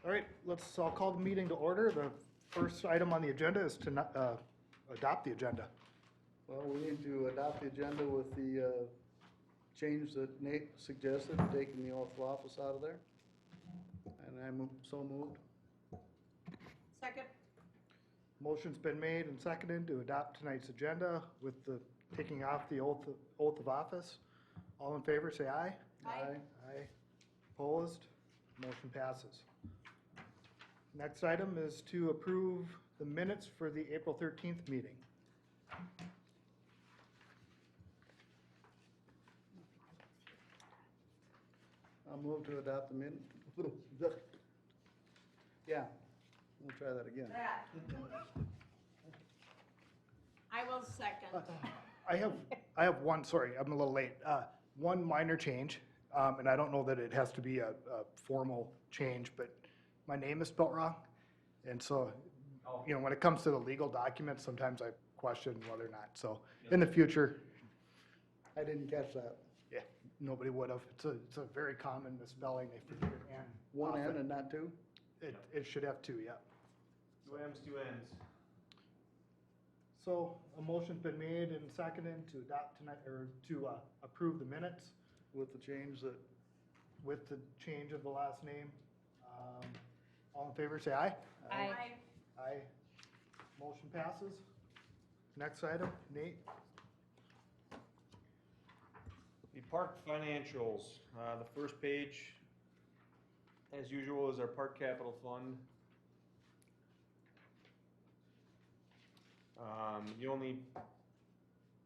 All right, I'll call the meeting to order. The first item on the agenda is to adopt the agenda. Well, we need to adopt the agenda with the change that Nate suggested, taking the oath of office out of there. And I'm so moved. Second. Motion's been made and seconded to adopt tonight's agenda with the taking off the oath of office. All in favor, say aye. Aye. Aye. Opposed? Motion passes. Next item is to approve the minutes for the April 13th meeting. I'll move to adopt the minute. Yeah, we'll try that again. I will second. I have one, sorry, I'm a little late. One minor change, and I don't know that it has to be a formal change, but my name is spelled wrong. And so, when it comes to the legal documents, sometimes I question whether or not. So in the future, I didn't catch that. yeah, nobody would have. It's a very common misspelling. They forget an N. One N often. and not two? It should have two, yeah. Two M's, two N's. So a motion's been made and seconded to adopt tonight, or to approve the minutes With the change that, with the change of the last name. All in favor, say aye. Aye. Aye. Motion passes. Next item, Nate. The park financials, the first page, as usual, is our park capital fund. The only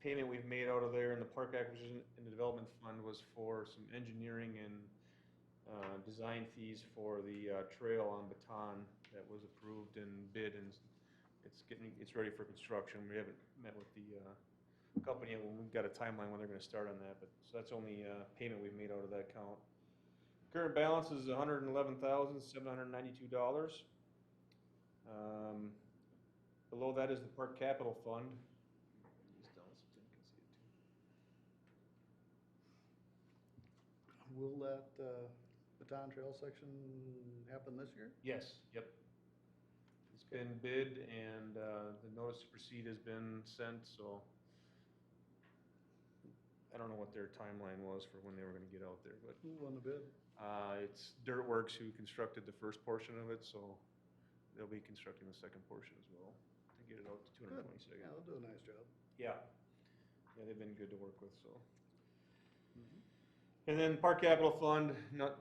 payment we've made out of there in the park acquisition and the development fund was for some engineering and design fees for the trail on Baton that was approved and bid, and it's ready for construction. We haven't met with the company, and we've got a timeline when they're going to start on that, but so that's the only payment we've made out of that account. Current balance is $111,792. Below that is the park capital fund. will that Baton Trail section happen this year? Yes, yep. It's been bid and the notice to proceed has been sent, so I don't know what their timeline was for when they were gonna get out there, but Who won the bid? it's Dirtworks who constructed the first portion of it, so they'll be constructing the second portion as well to get it out to Good. 222nd. Yeah, they'll do a nice job. Yeah. Yeah, they've been good to work with, so. And then Park Capital Fund, no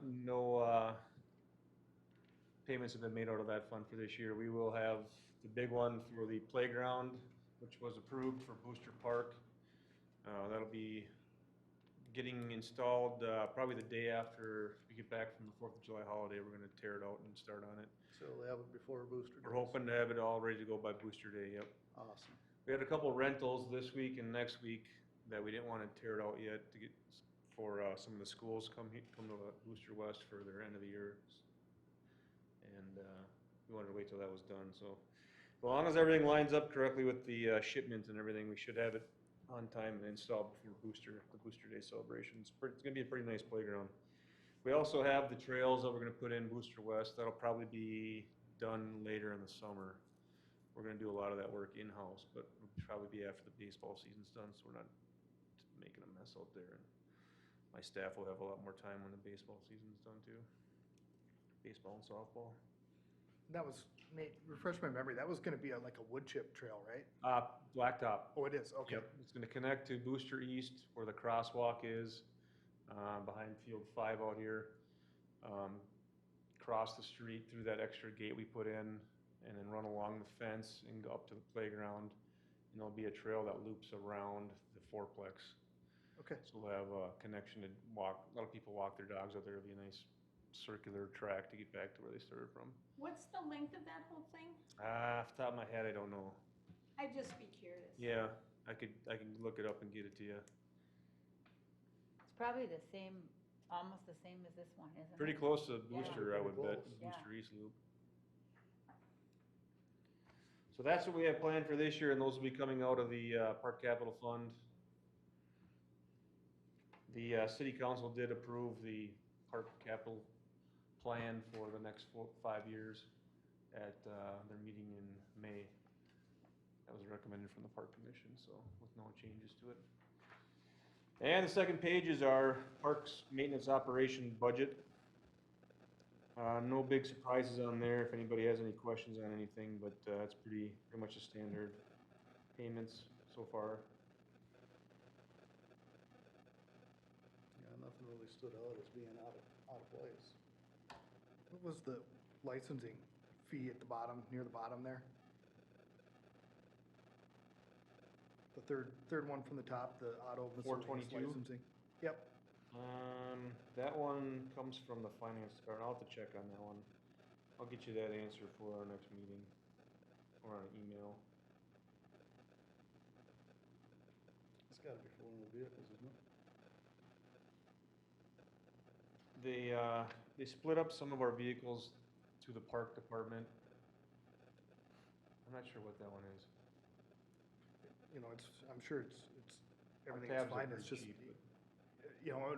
payments have been made out of that fund for this year. We will have the big one for the playground, which was approved for Booster Park. That'll be getting installed probably the day after we get back from the 4th of July holiday. We're gonna tear it out and start on it. So they have it before Booster We're Days. hoping to have it all ready to go by Booster Day, yep. Awesome. We had a couple rentals this week and next week that we didn't want to tear it out yet to get, for some of the schools come to Booster West for their end of the year. And we wanted to wait till that was done, so. As long as everything lines up correctly with the shipment and everything, we should have it on time and installed before the Booster Day celebrations. It's gonna be a pretty nice playground. We also have the trails that we're gonna put in Booster West. That'll probably be done later in the summer. We're gonna do a lot of that work in-house, but it'll probably be after the baseball season's done, so we're not making a mess out there. And my staff will have a lot more time when the baseball season's done too. Baseball and softball. That was, Nate, refresh my memory, that was gonna be like a wood chip trail, right? Blacktop. Oh, it is, okay. Yep. It's gonna connect to Booster East where the crosswalk is, behind Field 5 out here. Cross the street through that extra gate we put in, and then run along the fence and go up to the playground. And there'll be a trail that loops around the fourplex. Okay, So we'll have a connection to walk, a lot of people walk their dogs out there. It'll be a nice circular track to get back to where they started from. What's the length of that whole thing? Off the top of my head, I don't know. I'd just be curious. Yeah, I can look it up and get it to you. It's probably the same, almost the same as this one, isn't it? Pretty close to Yeah. Booster, I would Pretty bet, close. Booster East Loop. So that's what we have planned for this year, and those will be coming out of the Park Capital Fund. The city council did approve the park capital plan for the next 5 years at their meeting in May. That was recommended from the Park Commission, so with no changes to it. And the second page is our parks maintenance operation budget. No big surprises on there if anybody has any questions on anything, but it's pretty much a standard payments so far. Yeah, nothing really stood out as being out of place. What was the licensing fee at the bottom, near the bottom there? The third one from the top, the auto miscellaneous 422? licensing. Yep. That one comes from the finance department. I'll have to check on that one. I'll get you that answer for our next meeting or on an email. It's gotta be for one of the vehicles, isn't it? They split up some of our vehicles to the park department. I'm not sure what that one is. You know, I'm sure it's, Our everything's tabs are fine, it's pretty just, cheap, you know,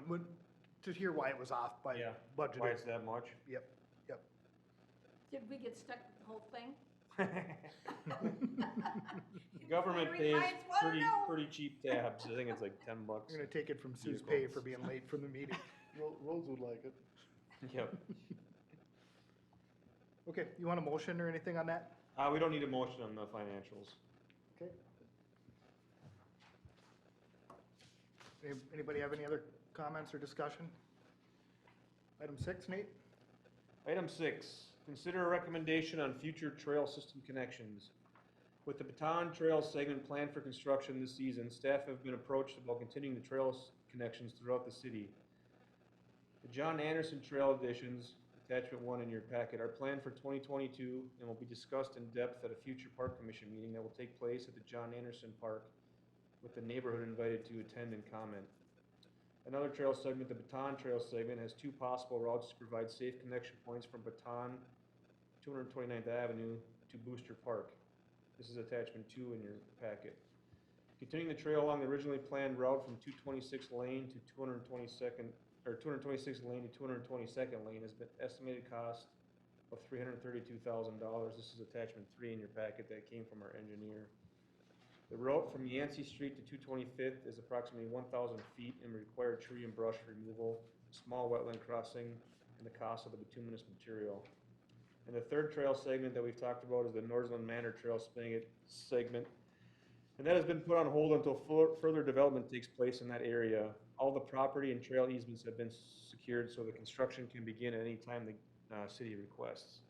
to hear why it was off by Yeah, budgeted. why it's that much? Yep. Did we get stuck with the whole thing? Government Fire pays departments wanna know. pretty cheap tabs. I think it's like $10. I'm gonna take it from Sue's pay for being late from the meeting. Roads would like it. Yep. Okay, you want a motion or anything on that? We don't need a motion on the financials. Okay. Anybody have any other comments or discussion? Item 6, Nate? Item 6, consider a recommendation on future trail system connections. With the Baton Trail segment planned for construction this season, staff have been approached about continuing the trails connections throughout the city. The John Anderson Trail additions, attachment 1 in your packet, are planned for 2022 and will be discussed in depth at a future Park Commission meeting that will take place at the John Anderson Park, with the neighborhood invited to attend and comment. Another trail segment, the Baton Trail segment, has 2 possible routes to provide safe connection points from Baton, 229th Avenue, to Booster Park. This is attachment 2 in your packet. Continuing the trail along the originally planned route from 226 lane to 226th lane to 222nd lane has been estimated cost of $332,000. This is attachment 3 in your packet that came from our engineer. The route from Yancey Street to 225th is approximately 1,000 feet and required tree and brush removal, a small wetland crossing, and the cost of the bituminous material. And the third trail segment that we've talked about is the Northland Manor Trail segment. And that has been put on hold until further development takes place in that area. All the property and trail easements have been secured so the construction can begin at any time the city requests.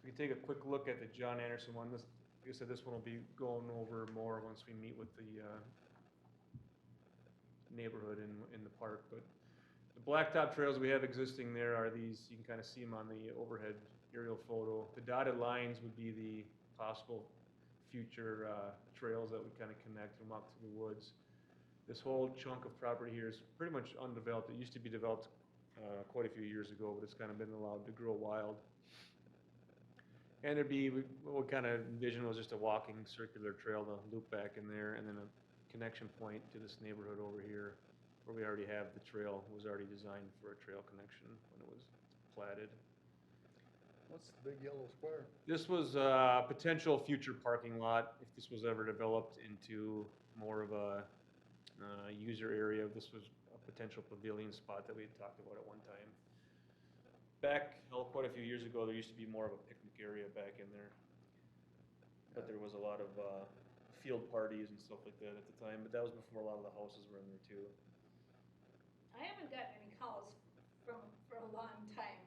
We can take a quick look at the John Anderson one. Like I said, this one will be going over more once we meet with the neighborhood in the park. But the blacktop trails we have existing there are these. You can kind of see them on the overhead aerial photo. The dotted lines would be the possible future trails that would kind of connect them up to the woods. This whole chunk of property here is pretty much undeveloped. It used to be developed quite a few years ago, but it's kind of been allowed to grow wild. And there'd be, what we kind of envisioned was just a walking circular trail to loop back in there, and then a connection point to this neighborhood over here, where we already have the trail, was already designed for a trail connection when it was platted. What's the big yellow square? This was a potential future parking lot, if this was ever developed into more of a user area. This was a potential pavilion spot that we had talked about at one time. Back, quite a few years ago, there used to be more of a picnic area back in there. But there was a lot of field parties and stuff like that at the time, but that was before a lot of the houses were in there too. I haven't gotten any calls for a long time.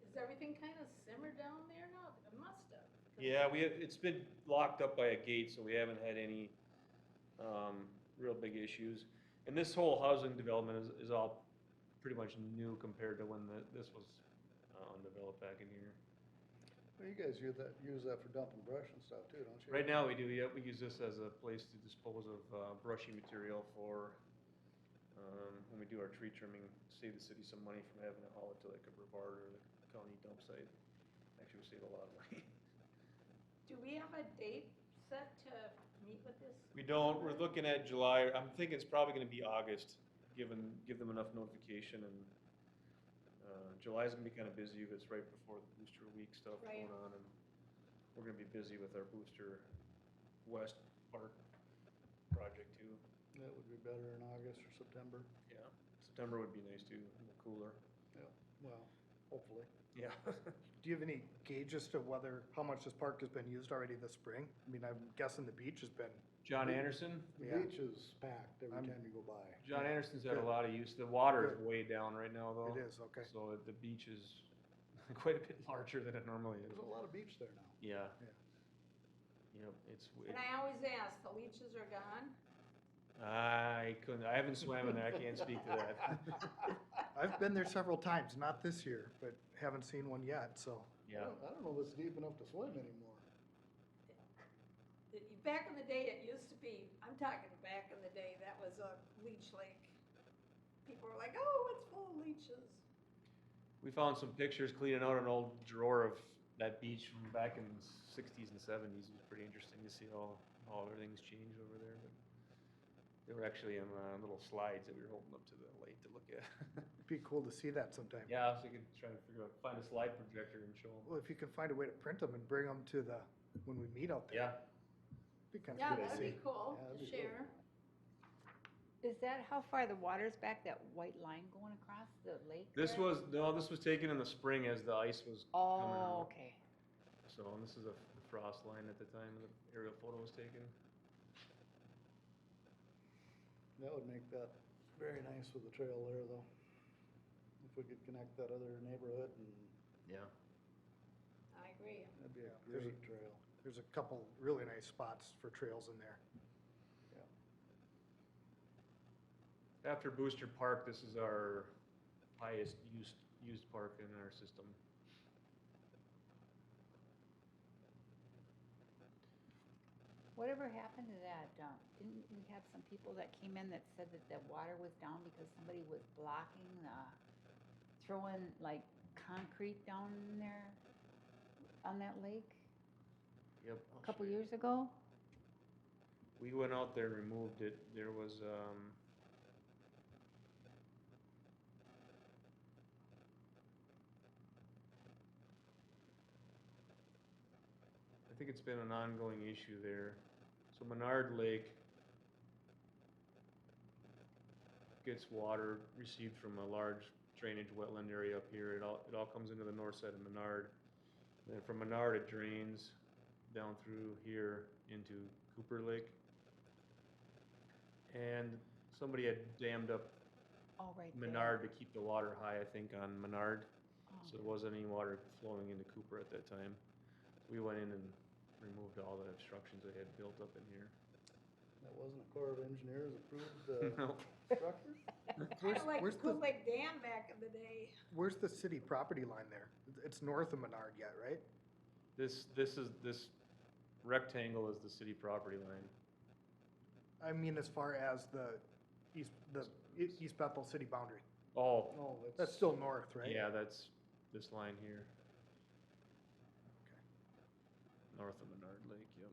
Is everything kind of simmered down there now? It must have. Yeah, it's been locked up by a gate, so we haven't had any real big issues. And this whole housing development is all pretty much new compared to when this was undeveloped back in here. Well, you guys use that for dumping brush and stuff too, don't you? Right now we do, yeah, we use this as a place to dispose of brushy material for when we do our tree trimming, save the city some money from having to haul it to like a Brevard or the county dump site. Actually, we save a lot of money. Do we have a date set to meet with this? We don't, we're looking at July, I'm thinking it's probably gonna be August, give them enough notification and July's gonna be kinda busy, it's right before the Booster Week stuff Right. going on, and we're gonna be busy with our Booster West Park project too. That would be better in August or September. Yeah. September would be nice too, a little cooler. Yeah, well, hopefully. Yeah. Do you have any gauge as to whether, how much this park has been used already this spring? I mean, I'm guessing the beach has been, John Anderson? The Yeah. beach is packed every I'm- time you go by. John Anderson's had a Good. lot of use. The water is Good. way down right now though. it is, okay. So the beach is quite a bit larger than it normally is. There's a lot of beach there now. Yeah. Yeah. Yep, it's, And I always ask, the leeches are gone? I haven't swam in there, I can't speak to that. I've been there several times, not this year, but haven't seen one yet, so. Yeah. I don't know if it's deep enough to swim anymore. Back in the day, it used to be, I'm talking back in the day, that was a leech lake. People were like, oh, it's full of leeches. We found some pictures cleaning out an old drawer of that beach from back in the sixties and seventies. It was pretty interesting to see how everything's changed over there, but they were actually in little slides that we were holding up to the lake to look at. It'd be cool to see that sometime. Yeah, I was thinking, trying to figure out, find a slide projector and show them. Well, if you can find a way to print them and bring them to the, when we meet out there. Yeah, Be kind of Yeah, cool to that'd see. be cool Yeah, that'd to be cool. share. Is that how far the water's back, that white line going across the lake there? this was taken in the spring as the ice was coming Oh, out. okay. So, and this is a frost line at the time the aerial photo was taken. That would make that very nice with the trail there, though. If we could connect that other neighborhood, and Yeah. I agree. that'd be a Yeah, there's a- great trail. There's a couple really nice spots for trails in there. After Booster Park, this is our highest used park in our system. Whatever happened to that, didn't we have some people that came in that said that the water was down because somebody was blocking throwing like concrete down in there on that lake Yep. a couple years ago? We went out there and removed it. There was, I think it's been an ongoing issue there. So Menard Lake gets water received from a large drainage wetland area up here. It all comes into the north side of Menard. Then from Menard, it drains down through here into Cooper Lake. And somebody had dammed up Oh, right there. Menard to keep the water high, I think, on Menard. Oh. So there wasn't any water flowing into Cooper at that time. We went in and removed all the obstructions they had built up in here. That wasn't a Corps of Engineers approved No. structure? Kind of like the where's Cool Lake Dam back in the day. Where's the city property line there? It's north of Menard yet, right? This rectangle is the city property line. I mean, as far as the East Bethel city boundary. Oh, No, That's still north, right? yeah, that's this line here. North of Menard Lake, yep.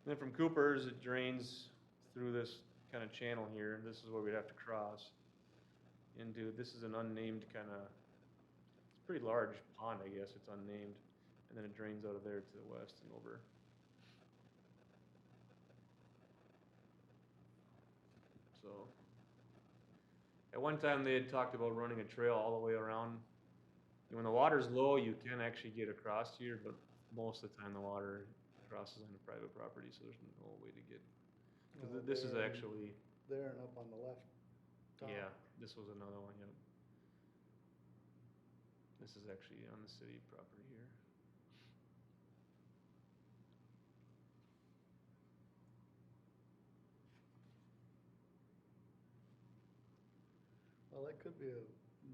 Then from Cooper's, it drains through this kind of channel here. This is where we'd have to cross into, this is an unnamed kind of, it's a pretty large pond, I guess. It's unnamed. And then it drains out of there to the west and over. So, at one time they had talked about running a trail all the way around. And when the water's low, you can actually get across here, but most of the time the water crosses on the private property, so there's no way to get. Because No, this is there- actually, there and up on the left top. yeah, this was another one, yep. This is actually on the city property here. Well, that could be a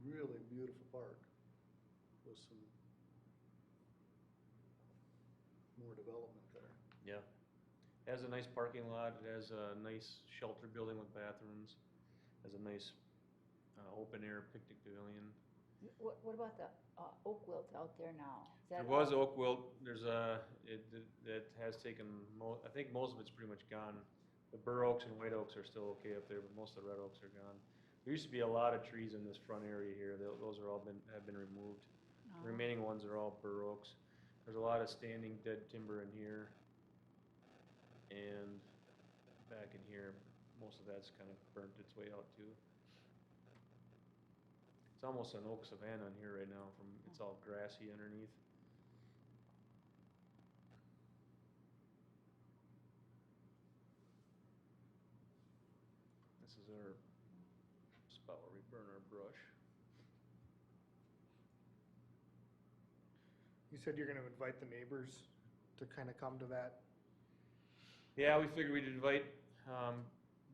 really beautiful park with some more development there. Yeah. It has a nice parking lot, it has a nice shelter building with bathrooms, has a nice open air picnic pavilion. What about the oak wilt out there now? Is There that was all- oak wilt, there's that has taken, I think most of it's pretty much gone. The bur oaks and white oaks are still okay up there, but most of the red oaks are gone. There used to be a lot of trees in this front area here. Those are all have been removed. Oh. The remaining ones are all bur oaks. There's a lot of standing dead timber in here. And back in here, most of that's kind of burnt its way out too. It's almost an oak savanna in here right now it's all grassy underneath. This is our spot where we burn our brush. You said you're gonna invite the neighbors to kind of come to that. Yeah, we figured we'd invite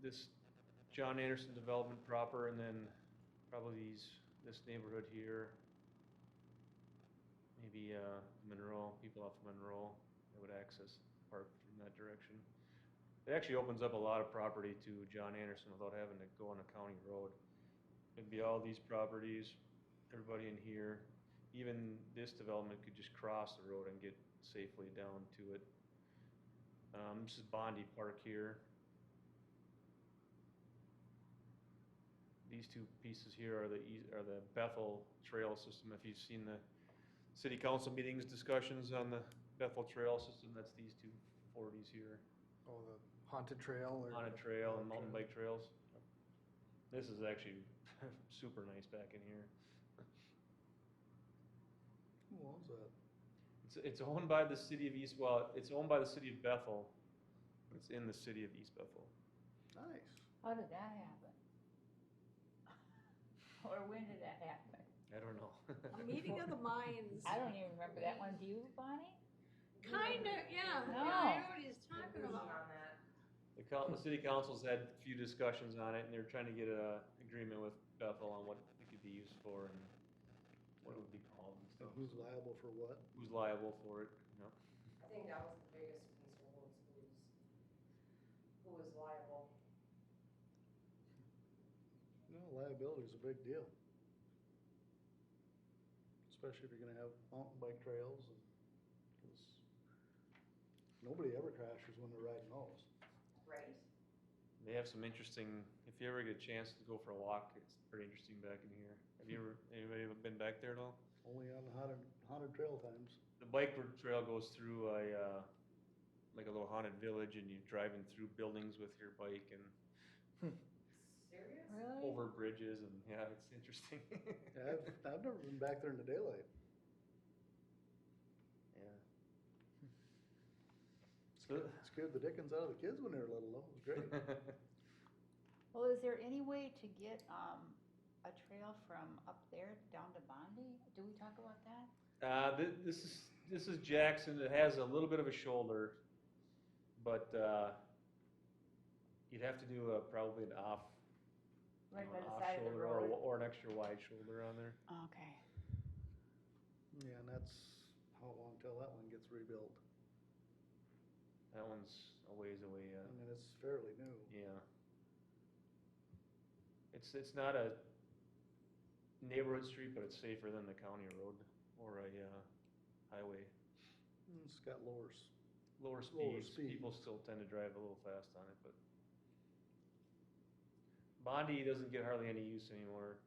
this John Anderson development proper, and then probably this neighborhood here. Maybe Monroe, people off Monroe that would access the park from that direction. It actually opens up a lot of property to John Anderson without having to go on a county road. It'd be all these properties, everybody in here. Even this development could just cross the road and get safely down to it. This is Bondi Park here. These two pieces here are the Bethel Trail System. If you've seen the city council meetings discussions on the Bethel Trail System, that's these 240s here. Oh, the haunted trail or? Haunted trail and mountain bike trails. This is actually super nice back in here. Who owns that? It's owned by the city of it's owned by the city of Bethel. It's in the city of East Bethel. Nice. How did that happen? Or when did that happen? I don't know. A meeting of the minds. I don't even remember that one. Do you, Bonnie? Kinda, yeah. No. Yeah, I know what he's talking about. The city council's had a few discussions on it, and they're trying to get a agreement with Bethel on what it could be used for and what it would be called and So stuff. who's liable for what? Who's liable for it, you know? I think that was the biggest concern, was who was liable. No, liability's a big deal. Especially if you're gonna have mountain bike trails and, 'cause nobody ever crashes when they're riding those. Right. They have some interesting, if you ever get a chance to go for a walk, it's pretty interesting back in here. Anybody ever been back there at all? Only on the haunted trail times. The bike trail goes through like a little haunted village, and you're driving through buildings with your bike and Serious? Really? over bridges, and yeah, it's interesting. Yeah, I've never been back there in the daylight. Yeah. So, Scared the dickens out of the kids when they were little though, it was great. Well, is there any way to get a trail from up there down to Bondi? Do we talk about that? this is Jackson. It has a little bit of a shoulder, but you'd have to do probably an off Right by the off side of the shoulder road? or an extra wide shoulder on there. Okay. Yeah, and that's how long till that one gets rebuilt. That one's a ways away yet. I mean, it's fairly new. Yeah. It's not a neighborhood street, but it's safer than the county road or a highway. It's got lower Lower Lower speeds. speed. People still tend to drive a little fast on it, but Bondi doesn't get hardly any use anymore.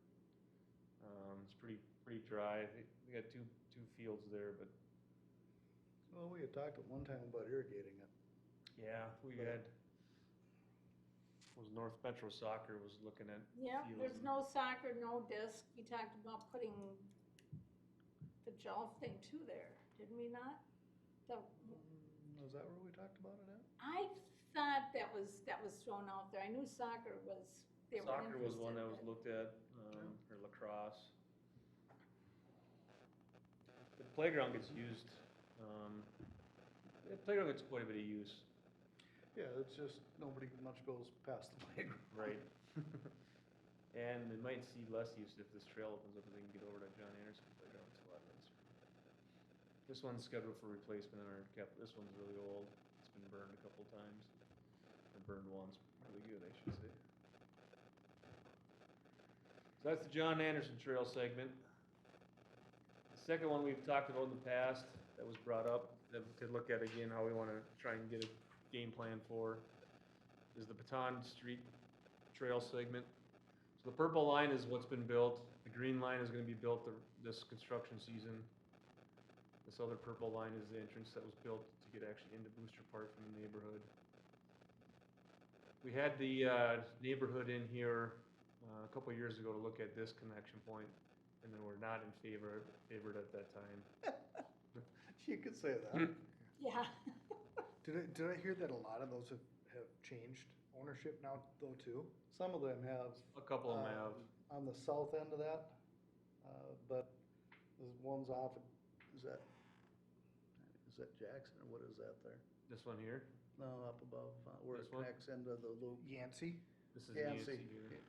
It's pretty dry. They got two fields there, but Well, we had talked at one time about irrigating it. yeah, we had was North Metro Soccer was looking at Yeah, fields there's and- no soccer, no disc. We talked about putting the golf thing too there, didn't we not? Is that where we talked about it at? I thought that was thrown out there. I knew soccer was, they were Soccer was one that was interested, looked at, or lacrosse. The playground gets used, the playground gets quite a bit of use, Yeah, it's just, nobody much goes past the playground. right? And it might see less use if this trail opens up and they can get over to John Anderson playground, it's a lot nicer. This one's scheduled for replacement in our this one's really old, it's been burned a couple times, or burned once, really good, I should say. So that's the John Anderson Trail segment. The second one we've talked about in the past, that was brought up, that we could look at again, how we wanna try and get a game plan for, is the Baton Street Trail segment. So the purple line is what's been built, the green line is gonna be built this construction season. This other purple line is the entrance that was built to get actually into Booster Park from the neighborhood. We had the neighborhood in here a couple of years ago to look at this connection point, and then we're not in favored at that time. You could say that. Yeah. Did I hear that a lot of those have changed ownership now though too? Some of them have. A couple of them have. On the south end of that, but there's one's off, is that Jackson or what is that there? This one here, No, up above, where it This one? connects into the loop. Yancey? this is Yancey. Yancey here.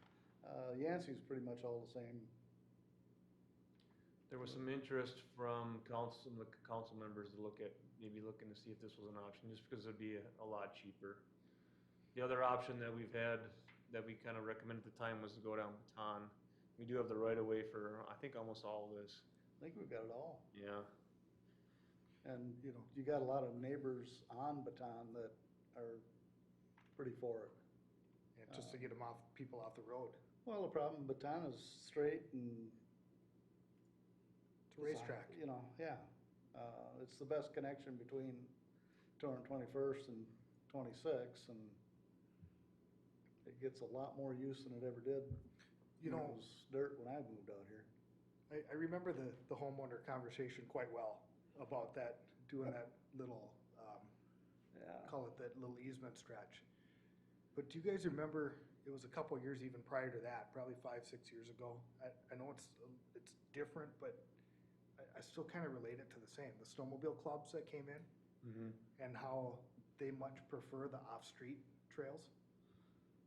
Yancey's pretty much all the same. There was some interest from the council members to maybe looking to see if this was an option, just because it'd be a lot cheaper. The other option that we've had, that we kind of recommended at the time, was to go down Baton. We do have the right of way for, I think, almost all of this. I think we've got it all. Yeah. And, you know, you got a lot of neighbors on Baton that are pretty for it. Yeah, just to get people off the road. Well, the problem, Baton is straight and. It's a racetrack. You know, yeah. It's the best connection between 221st and 26th, and it gets a lot more use than it ever did. You when know- it was dirt when I moved out here. I remember the homeowner conversation quite well about that, doing that little, Yeah. call it that little easement stretch. But do you guys remember, it was a couple of years even prior to that, probably 5, 6 years ago. I know it's different, but I still kind of relate it to the same. The snowmobile clubs that came in Mm-hmm. and how they much prefer the off-street trails.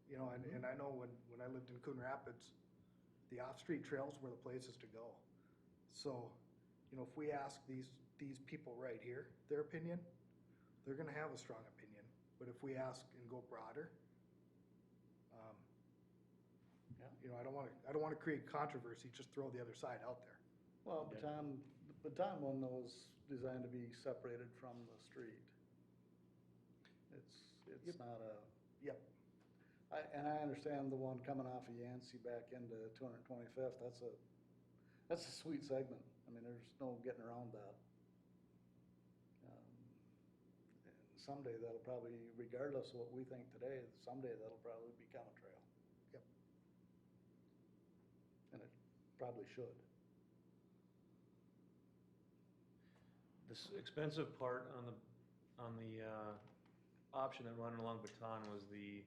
You know, and I know when I lived in Coon Rapids, the off-street trails were the places to go. So, you know, if we ask these people right here, their opinion, they're gonna have a strong opinion. But if we ask and go broader, Yeah. you know, I don't wanna create controversy, just throw the other side out there. Well, Yeah. Baton one was designed to be separated from the street. It's Yep. not a. Yep. And I understand the one coming off of Yancey back into 225th, that's a sweet segment. I mean, there's no getting around that. And someday that'll probably, regardless of what we think today, someday that'll probably become a trail. Yep. And it probably should. This expensive part on the option that running along Baton was the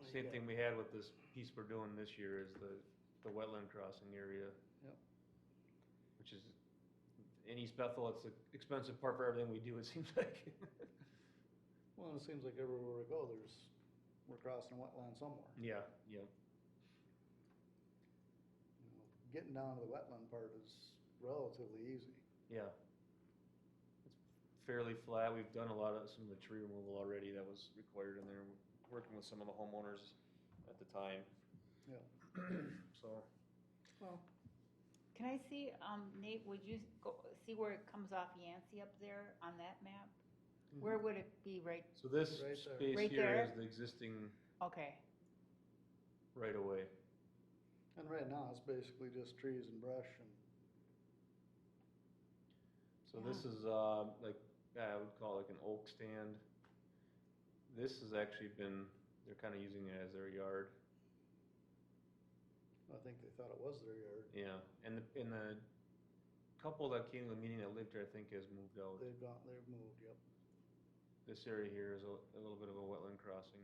same thing we had with this piece we're doing this year, is the wetland crossing area. Yep. Which is, in East Bethel, it's the expensive part for everything we do, it seems like. Well, it seems like everywhere we go, we're crossing wetland somewhere. Yeah, yeah. You know, getting down to the wetland part is relatively easy. Yeah. It's fairly flat. We've done some of the tree removal already that was required in there, working with some of the homeowners at the time. Yeah. So, Well, Can I see, Nate, would you go, see where it comes off Yancey up there on that map? Where would it be, right, so this Right there. space Right here there? is the existing okay, right of way. and right now, it's basically just trees and brush and. So this is, like, I would call it like an oak stand. This has actually been, they're kind of using it as their yard. I think they thought it was their yard. Yeah, and the couple that came to the meeting that lived here, I think, has moved out. They've moved, yep. This area here is a little bit of a wetland crossing.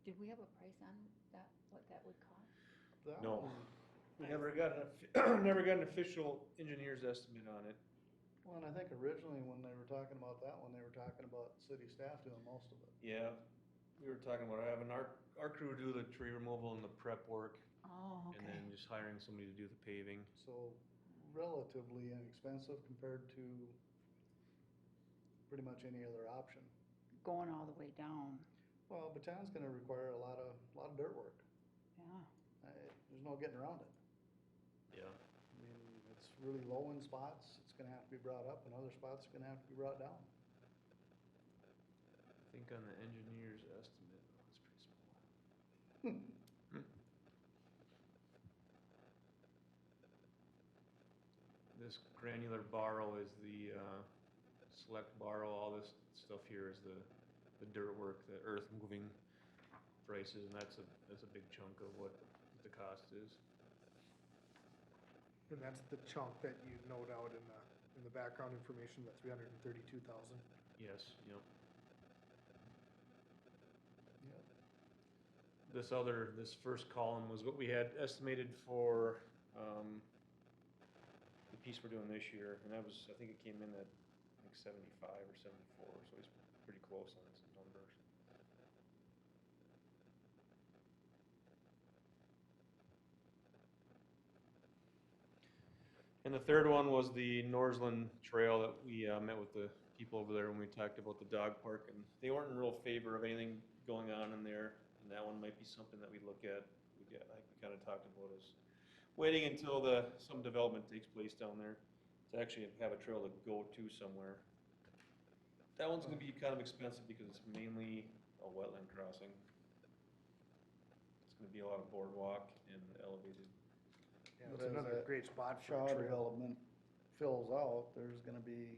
did we have a price on that, what that would cost? That No. one- We never got an official engineer's estimate on it. Well, and I think originally when they were talking about that one, they were talking about city staff doing most of it. Yeah, we were talking about having our crew do the tree removal and the prep work, Oh, and okay, then just hiring somebody to do the paving. So relatively inexpensive compared to pretty much any other option. going all the way down, Well, Baton's gonna require a lot of dirt work. yeah. There's no getting around it. Yeah. I mean, it's really low in spots, it's gonna have to be brought up, and other spots are gonna have to be brought down. think on the engineer's estimate, oh, it's pretty small. This granular borrow is the, select borrow, all this stuff here is the dirt work, the earth moving prices, and that's a big chunk of what the cost is. And that's the chunk that you note out in the background information, the 332,000. Yes, yep. Yep. This first column was what we had estimated for, the piece we're doing this year, and that was, I think it came in at like 75 or 74, so he's pretty close on some numbers. And the third one was the Norsland Trail that we met with the people over there when we talked about the dog park, and they weren't in real favor of anything going on in there, and that one might be something that we look at. Like we kind of talked about, is waiting until some development takes place down there to actually have a trail to go to somewhere. That one's gonna be kind of expensive because it's mainly a wetland crossing. It's gonna be a lot of boardwalk and elevated. Yeah, But it's as another that great spot for Shaw a trail. development fills out, there's gonna be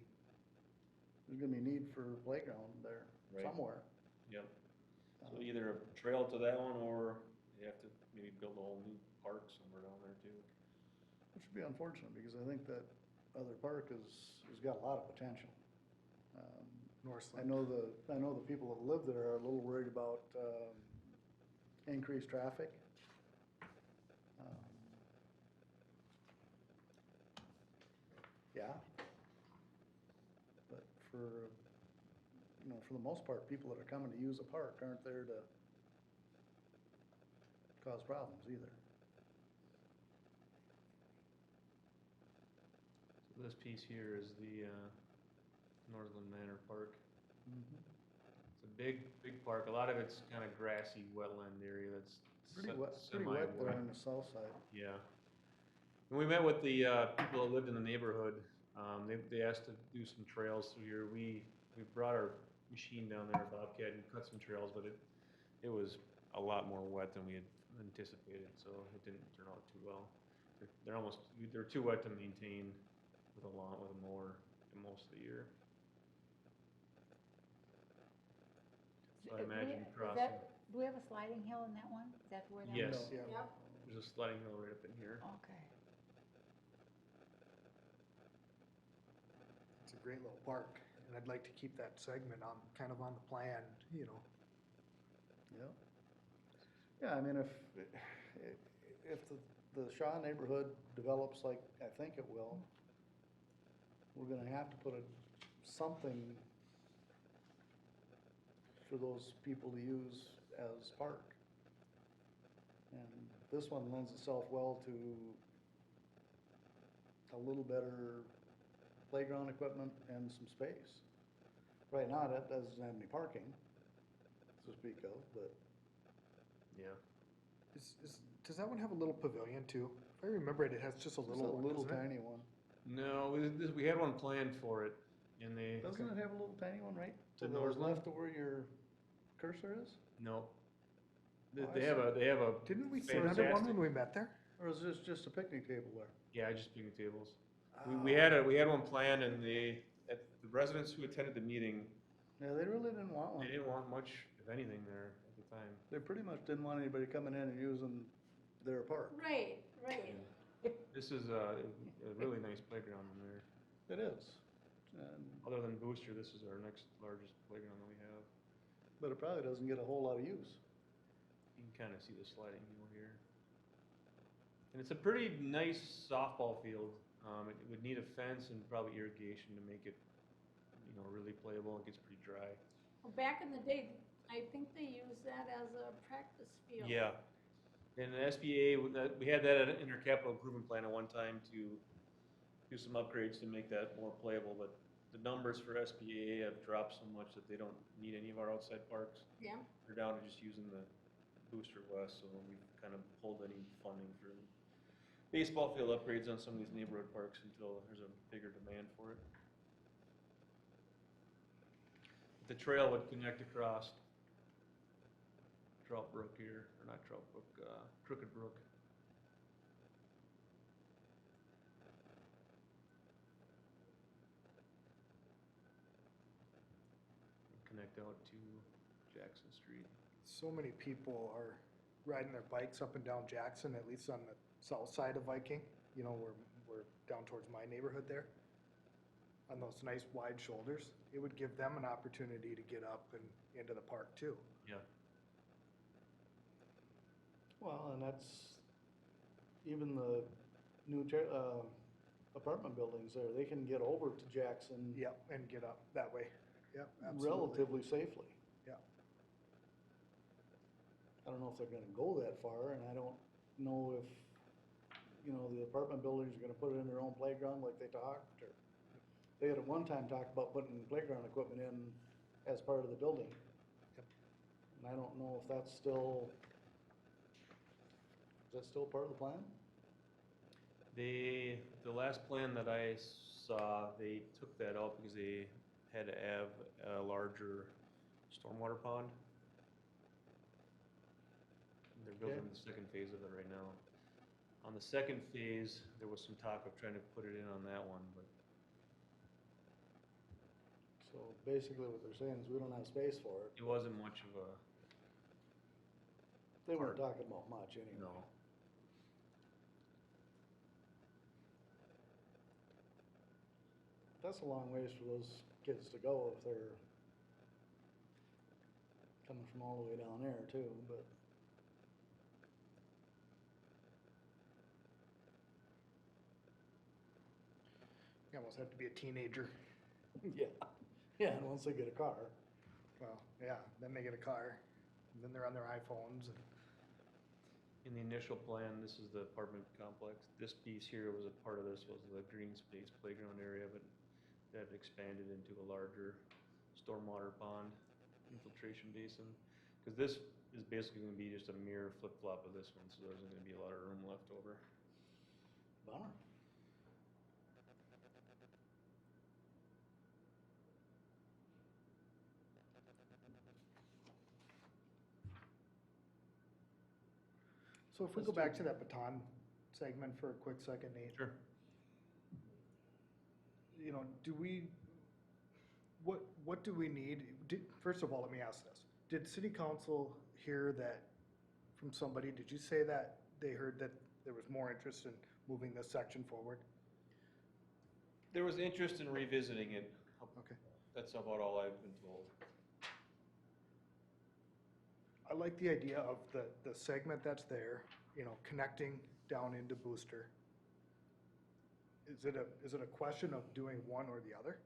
need for playground there Right. somewhere. Yep. So either a trail to that one, or you have to maybe build a whole new park somewhere down there too. Which would be unfortunate, because I think that other park has got a lot of potential. I Northland. know the people that live there are a little worried about, increased traffic. Yeah. But for the most part, people that are coming to use a park aren't there to cause problems either. So this piece here is the Northland Manor Park. It's a big park. A lot of it's kind of grassy, wetland area that's Pretty wet there on the south side. Yeah. And we met with the people that lived in the neighborhood. They asked to do some trails through here. We brought our machine down there, Bobcat, and cut some trails, but it was a lot more wet than we had anticipated, so it didn't turn out too well. They're too wet to maintain with a mower most of the year. So I imagine crossing. Do we have a sliding hill in that one? Is that where that Yes. was? Yeah. Yep. There's a sliding hill right up in here. Okay. It's a great little park, and I'd like to keep that segment kind of on the plan, Yeah. Yeah, I mean, if the Shaw neighborhood develops like I think it will, we're gonna have to put something for those people to use as park. And this one lends itself well to a little better playground equipment and some space. Right now, that doesn't have any parking to speak of, but Yeah. Does that one have a little pavilion too? If I remember it, it has just a it's a little one, little doesn't it? tiny one. No, we had one planned for it, and they. Doesn't it have a little tiny one right To to the Northland? left of where your cursor is? No. Oh, I They have a. Didn't we see another one fantastic- when we met there? Or is this just a picnic table there? Yeah, just picnic tables. Oh. We had one planned, and the residents who attended the meeting, Yeah, they really didn't want they one. didn't want much, if anything, there at the time. They pretty much didn't want anybody coming in and using their park. Right. This is a really nice playground in there. It is. And, Other than Booster, this is our next largest playground that we have. but it probably doesn't get a whole lot of use. You can kind of see the sliding hill here. And it's a pretty nice softball field. It would need a fence and probably irrigation to make it, really playable. It gets pretty dry. Well, back in the day, I think they used that as a practice field. Yeah. And the SBA, we had that in our capital improvement plan at one time to do some upgrades to make that more playable, but the numbers for SBA have dropped so much that they don't need any of our outside parks. Yeah. They're down to just using the Booster West, so we've kind of pulled any funding for baseball field upgrades on some of these neighborhood parks until there's a bigger demand for it. The trail would connect across Trout Brook here, or not Trout Brook, Crooked Brook. Connect out to Jackson Street. So many people are riding their bikes up and down Jackson, at least on the south side of Viking, you know, we're down towards my neighborhood there. On those nice wide shoulders, it would give them an opportunity to get up and into the park too. Yeah. Well, and that's, even the new apartment buildings there, they can get over to Jackson Yep, and get up that way. Yep, absolutely. relatively safely. Yeah. I don't know if they're gonna go that far, and I don't know if, you know, the apartment buildings are gonna put it in their own playground like they talked, or they had at one time talked about putting playground equipment in as part of the building. Yep. And I don't know if that's still, is that still part of the plan? The last plan that I saw, they took that out because they had to have a larger stormwater pond. They're building the second phase of it right now. On the second phase, there was some talk of trying to put it in on that one, but So basically what they're saying is we don't have space for it. it wasn't much of a, They weren't talking about much anyway. no. That's a long ways for those kids to go if they're coming from all the way down there too, but. You almost have to be a teenager. Yeah, yeah, and once they get a car. Well, yeah, then they get a car, and then they're on their iPhones and. In the initial plan, this is the apartment complex. This piece here was a part of this was the green space playground area, but that expanded into a larger stormwater pond infiltration basin. Because this is basically gonna be just a mere flip-flop of this one, so there's gonna be a lot of room left over. Bummer. So if we Let's go do back it. to that baton segment for a quick second, Nate. Sure. You know, what do we need? First of all, let me ask this. Did city council hear that from somebody? Did you say that they heard that there was more interest in moving this section forward? There was interest in revisiting it. Okay. That's about all I've been told. I like the idea of the segment that's there, you know, connecting down into Booster. Is it a question of doing one or the other?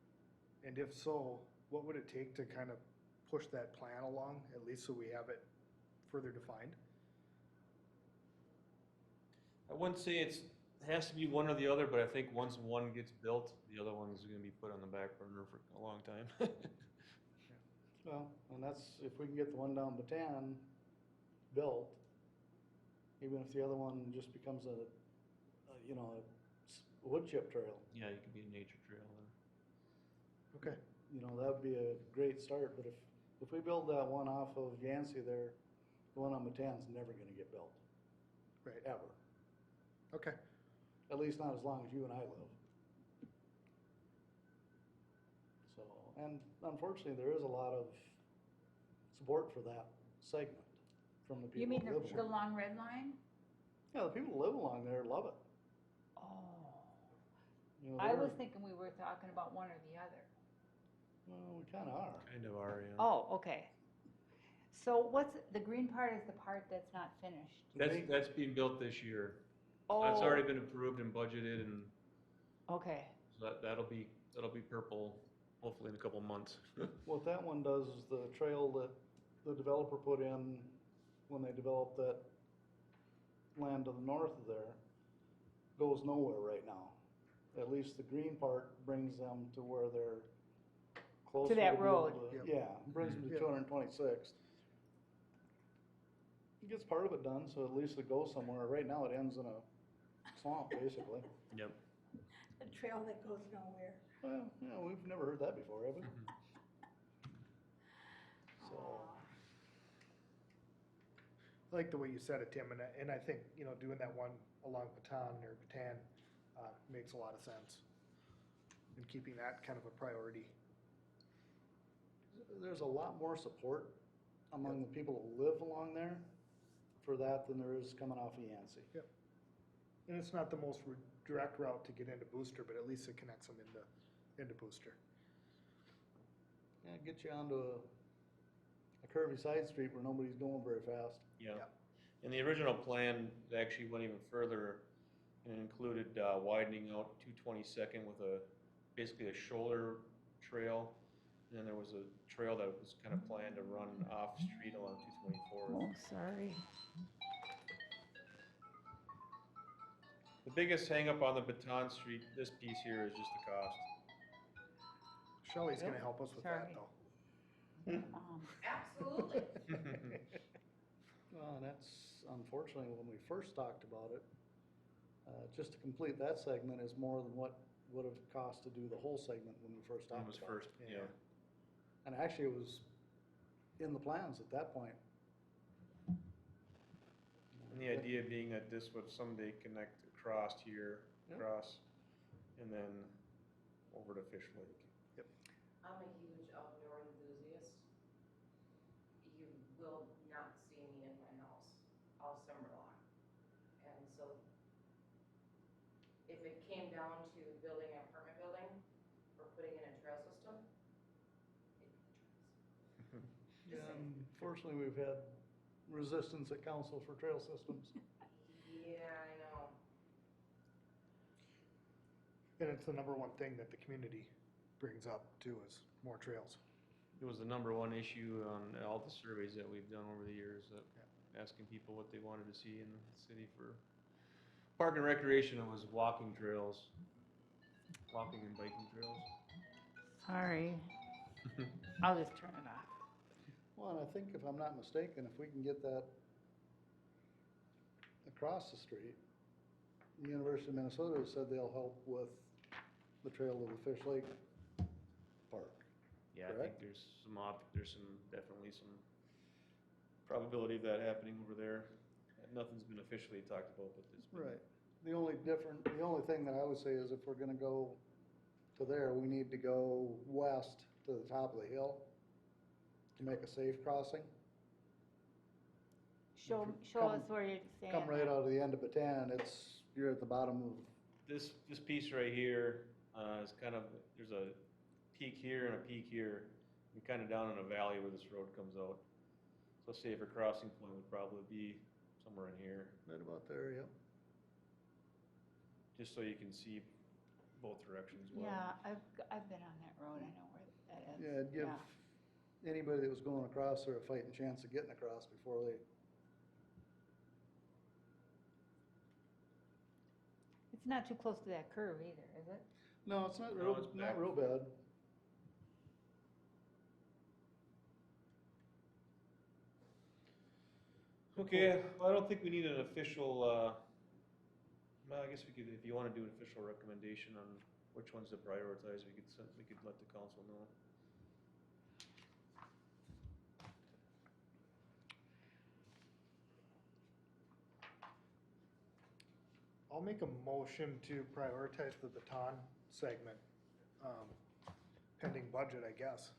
And if so, what would it take to kind of push that plan along, at least so we have it further defined? I wouldn't say it has to be one or the other, but I think once one gets built, the other one's gonna be put on the back burner for a long time. Well, and that's, if we can get the one down Bataan built, even if the other one just becomes a you know, a wood chip trail, Yeah, it could be a nature trail then. Okay. you know, that would be a great start, but if we build that one off of Yancey there, the one on Bataan's never gonna get built, Right. ever. Okay. At least not as long as you and I live. So, and unfortunately, there is a lot of support for that segment from the You people mean who live the along. long red line? Yeah, the people who live along there love it. Oh. You know, I they're- was thinking we were talking about one or the other. Well, we kinda are. Kind of are, yeah. Oh, okay. So what's, the green part is the part that's not finished? That's being built this year. Oh. That's already been approved and budgeted, and Okay, so that'll be purple, hopefully in a couple months. What that one does is the trail that the developer put in when they developed that land to the north of there goes nowhere right now. At least the green part brings them to where they're closer that be able road. to- Yep. Yeah, brings them to Yep. 226th. It gets part of it done, so at least it goes somewhere. Right now it ends in a swamp, basically. Yep. A trail that goes nowhere. Well, you know, we've never heard that before, have we? So, I like the way you said it, Tim, and I think, doing that one along Baton or Bataan, makes a lot of sense. And keeping that kind of a priority. there's a lot more support among the people that live along there for that than there is coming off of Yancey. And it's not the most direct route to get into Booster, but at least it connects them into Booster. Yeah, get you onto a curvy side street where nobody's going very fast. Yeah. Yeah. And the original plan actually went even further and included widening out 222nd with basically a shoulder trail. And then there was a trail that was kind of planned to run off street along 224. Oh, sorry. The biggest hangup on the Baton Street, this piece here, is just the cost. Shelley's Yep. gonna help us with that, Sorry. though. Absolutely. Well, and that's unfortunately, when we first talked about it, just to complete that segment is more than what would have cost to do the whole segment when we first When talked it was about first, it. yeah. And actually, it was in the plans at that point. And the idea being that this would someday connect across here, Yep. across, and then over to Fish Lake. I'm a huge outdoor enthusiast. You will not see me in my house all summer long. And so if it came down to building an apartment building or putting in a trail system, it'd be trails. Yeah, unfortunately, we've had resistance at council for trail systems. Yeah, I know. And it's the number one thing that the community brings up too, is more trails. It was the number one issue on all the surveys that we've done over the years, asking people what they wanted to see in the city for park and recreation. It was walking trails, walking and biking trails. Sorry. I'll just turn it off. Well, and I think if I'm not mistaken, if we can get that across the street, the University of Minnesota has said they'll help with the trail to the Fish Lake Park. Yeah, I think Correct. there's definitely some probability of that happening over there. Nothing's been officially talked about, but it's been. Right. The only thing that I would say is if we're gonna go to there, we need to go west to the top of the hill to make a safe crossing. Show Come- us where you're saying. Come right that. out of the end of Bataan, you're at the bottom of, This piece right here is kind of, there's a peak here and a peak here, and kind of down in a valley where this road comes out. So safer crossing point would probably be somewhere in here, right about there, yep. just so you can see both directions well. Yeah, I've been on that road. I know where that is. Yeah, it'd give anybody that was going across there a fighting chance of getting across before they, It's not too close to that curve either, is it? no, it's not No, it's back. not real bad. Okay, well, I don't think we need an official, well, I guess we could, if you wanna do an official recommendation on which ones to prioritize, we could let the council know. I'll make a motion to prioritize the Baton segment, pending budget, I guess.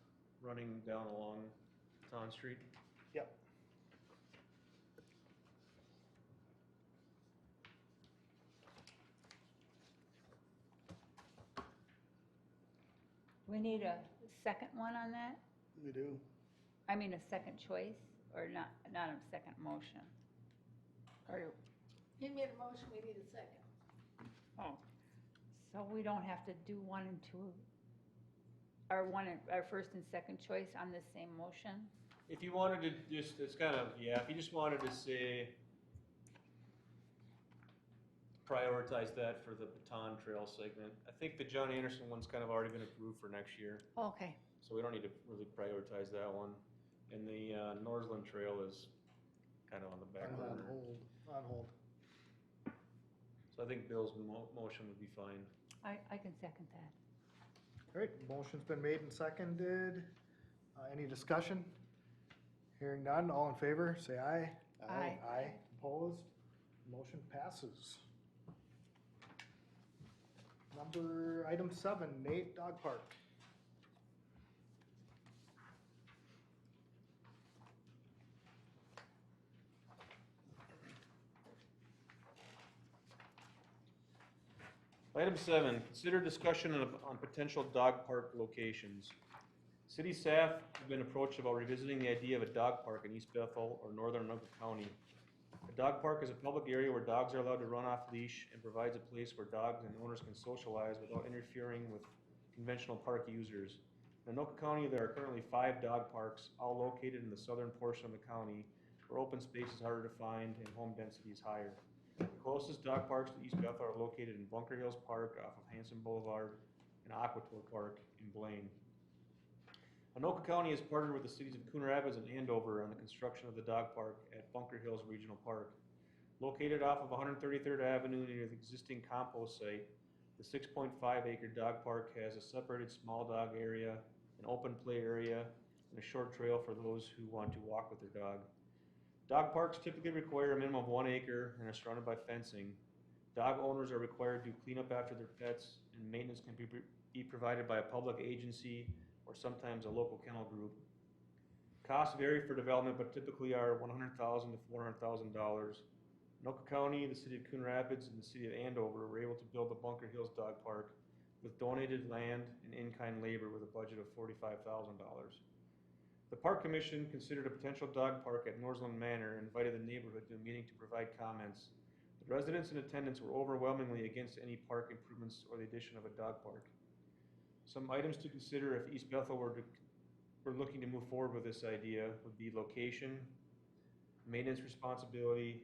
Running down along Ton Street. Yep. We need a second one on that? We do. I mean, a second choice, or not a second motion? Or, He made a motion, we need a second. oh, so we don't have to do one and two, our first and second choice on the same motion? If you wanted to just, it's kind of, yeah, if you just wanted to say, prioritize that for the Baton Trail segment. I think the John Anderson one's kind of already been approved for next year, Okay, so we don't need to really prioritize that one. And the Northland Trail is kind of on the back On burner. hold. On hold. So I think Bill's motion would be fine. I can second that. All right, motion's been made and seconded. Any discussion? Hearing none, all in favor, say aye. Aye. Aye, opposed, motion passes. Item 7, Nate Dog Park. Item 7, consider discussion on potential dog park locations. City staff have been approached about revisiting the idea of a dog park in East Bethel or northern Anoka County. A dog park is a public area where dogs are allowed to run off leash and provides a place where dogs and owners can socialize without interfering with conventional park users. In Anoka County, there are currently 5 dog parks, all located in the southern portion of the county, where open space is harder to find and home density is higher. The closest dog parks to East Bethel are located in Bunker Hills Park off of Hanson Boulevard and Aquatour Park in Blaine. Anoka County has partnered with the cities of Coon Rapids and Andover on the construction of the dog park at Bunker Hills Regional Park. Located off of 133rd Avenue near the existing compost site, the 6.5-acre dog park has a separated small dog area, an open play area, and a short trail for those who want to walk with their dog. Dog parks typically require a minimum of 1 acre and are surrounded by fencing. Dog owners are required to clean up after their pets, and maintenance can be provided by a public agency or sometimes a local kennel group. Costs vary for development, but typically are $100,000 to $400,000. Anoka County, the city of Coon Rapids, and the city of Andover were able to build the Bunker Hills Dog Park with donated land and in-kind labor with a budget of $45,000. The Park Commission considered a potential dog park at Norseland Manor and invited the neighborhood to a meeting to provide comments. The residents in attendance were overwhelmingly against any park improvements or the addition of a dog park. Some items to consider if East Bethel were looking to move forward with this idea would be location, maintenance responsibility,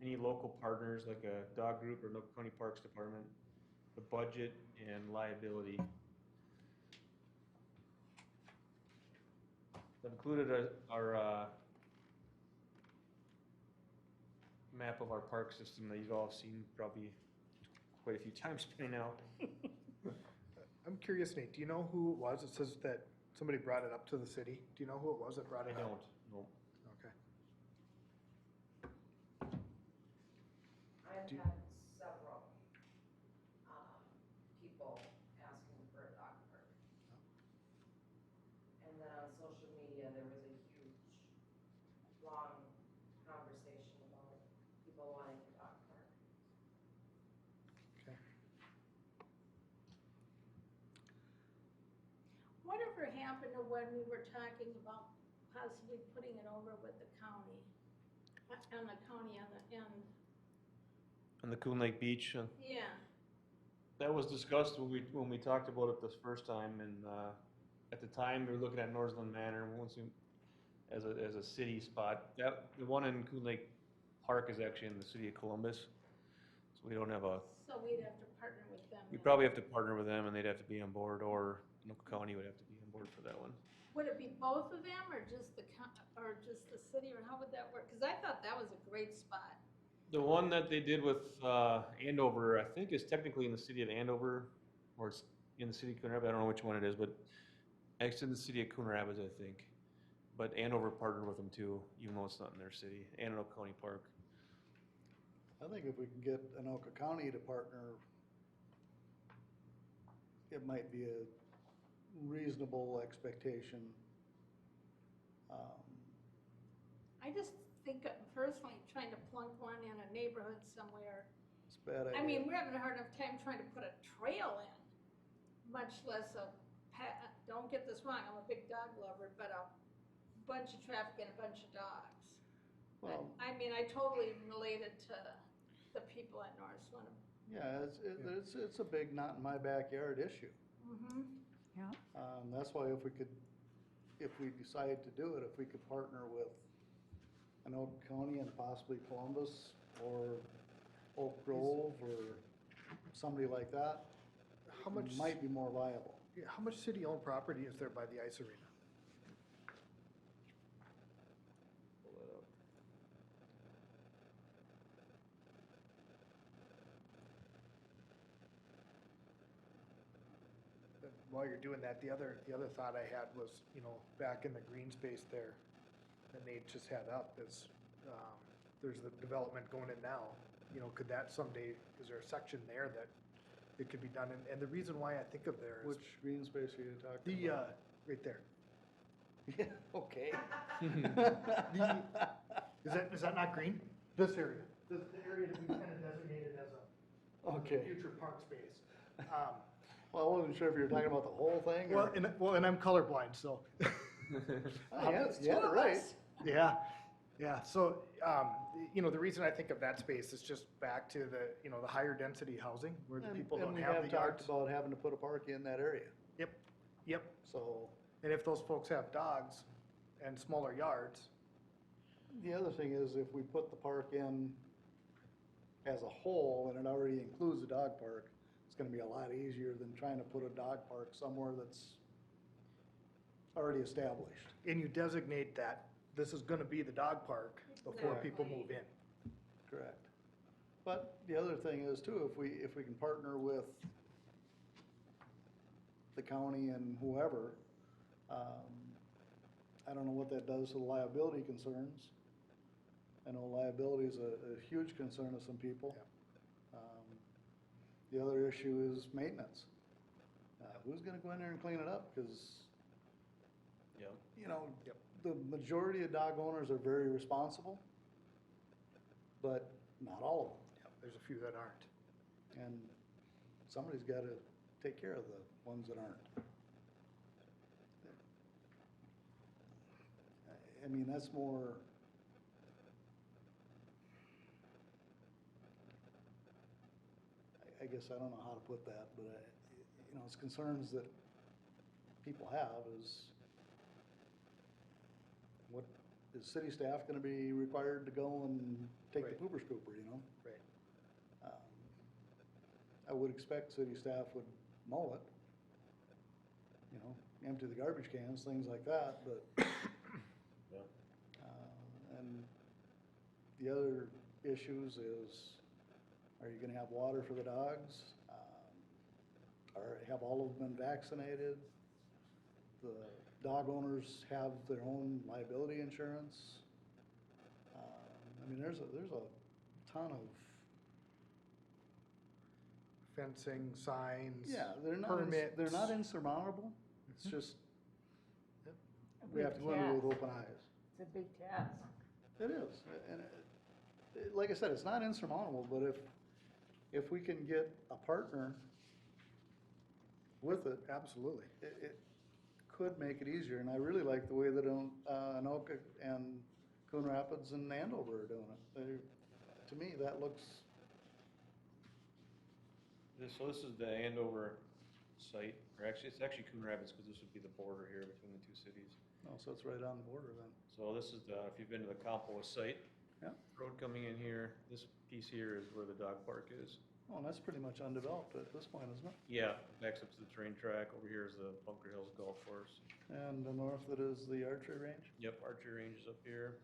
any local partners like a dog group or Anoka County Parks Department, the budget, and liability. I've included our map of our park system that you've all seen probably quite a few times by now. I'm curious, Nate, do you know who it was? It says that somebody brought it up to the city. Do you know who it was that brought it I up? don't, no. Okay. I've Do- had several, people asking for a dog park. And then on social media, there was a huge, long conversation about people wanting a dog park. Okay. Whatever happened to when we were talking about possibly putting it over with the county? On the county on the end, On the Coon Lake Beach, yeah. that was discussed when we talked about it this first time, and at the time, we were looking at Norseland Manor as a city spot. The one in Coon Lake Park is actually in the city of Columbus, so we don't have So we'd have to partner with them. we then. probably have to partner with them, and they'd have to be on board, or Anoka County would have to be on board for that one. Would it be both of them or just or just the city, or how would that work? Cause I thought that was a great spot. The one that they did with Andover, I think, is technically in the city of Andover, or it's in the city of Coon Rapids. I don't know which one it is, but it's in the city of Coon Rapids, I think. But Andover partnered with them too, even though it's not in their city, Anoka County Park. I think if we can get Anoka County to partner, it might be a reasonable expectation. I just think personally, trying to plunk one in a neighborhood somewhere. It's a bad idea. I mean, we're having a hard enough time trying to put a trail in, much less don't get this wrong, I'm a big dog lover, but a bunch of traffic and a bunch of dogs. Well, I mean, I totally related to the people at Northland. yeah, it's a big not in my backyard issue. Mm-hmm. Yeah. That's why if we decide to do it, if we could partner with Anoka County and possibly Columbus or Oak Grove or somebody like that, How much, it might be more viable. yeah, how much city-owned property is there by the ice arena? Pull that up. While you're doing that, the other thought I had was, back in the green space there, that Nate just had up is, there's the development going in now. You know, could that someday, is there a section there that it could be done? And the reason why I think of there is Which green space are you talking the, about? right there. Yeah, okay. Is that not green? This area, the area to be kind of designated as a Okay. future park space. Well, I wasn't sure if you were talking about the whole thing or. And I'm colorblind, so, Yeah, you had it right. yeah, yeah. So, you know, the reason I think of that space is just back to the, you know, the higher density housing where the people don't have the And we have yards. talked about having to put a park in that area, Yep, so. and if those folks have dogs and smaller yards, The other thing is if we put the park in as a whole and it already includes a dog park, it's gonna be a lot easier than trying to put a dog park somewhere that's already established. and you designate that this is gonna be the dog park before people move in. Correct. But the other thing is too, if we can partner with the county and whoever, I don't know what that does to the liability concerns. I know liability is a huge concern to some people. The other issue is maintenance. Who's gonna go in there and clean it up? Cause, Yeah. you know, Yep. the majority of dog owners are very responsible, but not all of them. Yep, there's a few that aren't. And somebody's gotta take care of the ones that aren't. I mean, that's more. I guess I don't know how to put that, but you know, it's concerns that people have is what, is city staff gonna be required to go and take the Right. pooper scooper, you know? Right. I would expect city staff would mow it, you know, empty the garbage cans, things like that, but. Yeah. And the other issues is, are you gonna have water for the dogs? Or have all of them been vaccinated? The dog owners have their own liability insurance. I mean, there's a ton of. Fencing, signs. Yeah, they're not permits. insurmountable. It's just, A we have big to go into it with task. open eyes. It's a big task. It is, and like I said, it's not insurmountable, but if we can get a partner with it, Absolutely. it could make it easier, and I really like the way that Anoka and Coon Rapids and Andover are doing it. To me, that looks, So this is the Andover site, or actually, it's actually Coon Rapids, because this would be the border here between the two cities. oh, so it's right on the border then. So this is the, if you've been to the Compost site. Yeah. Road coming in here, this piece here is where the dog park is. Oh, and that's pretty much undeveloped at this point, isn't it? Yeah, backs up to the train track, over here is the Bunker Hills Golf Course. And the north that is the archery range? Yep, archery range is up here.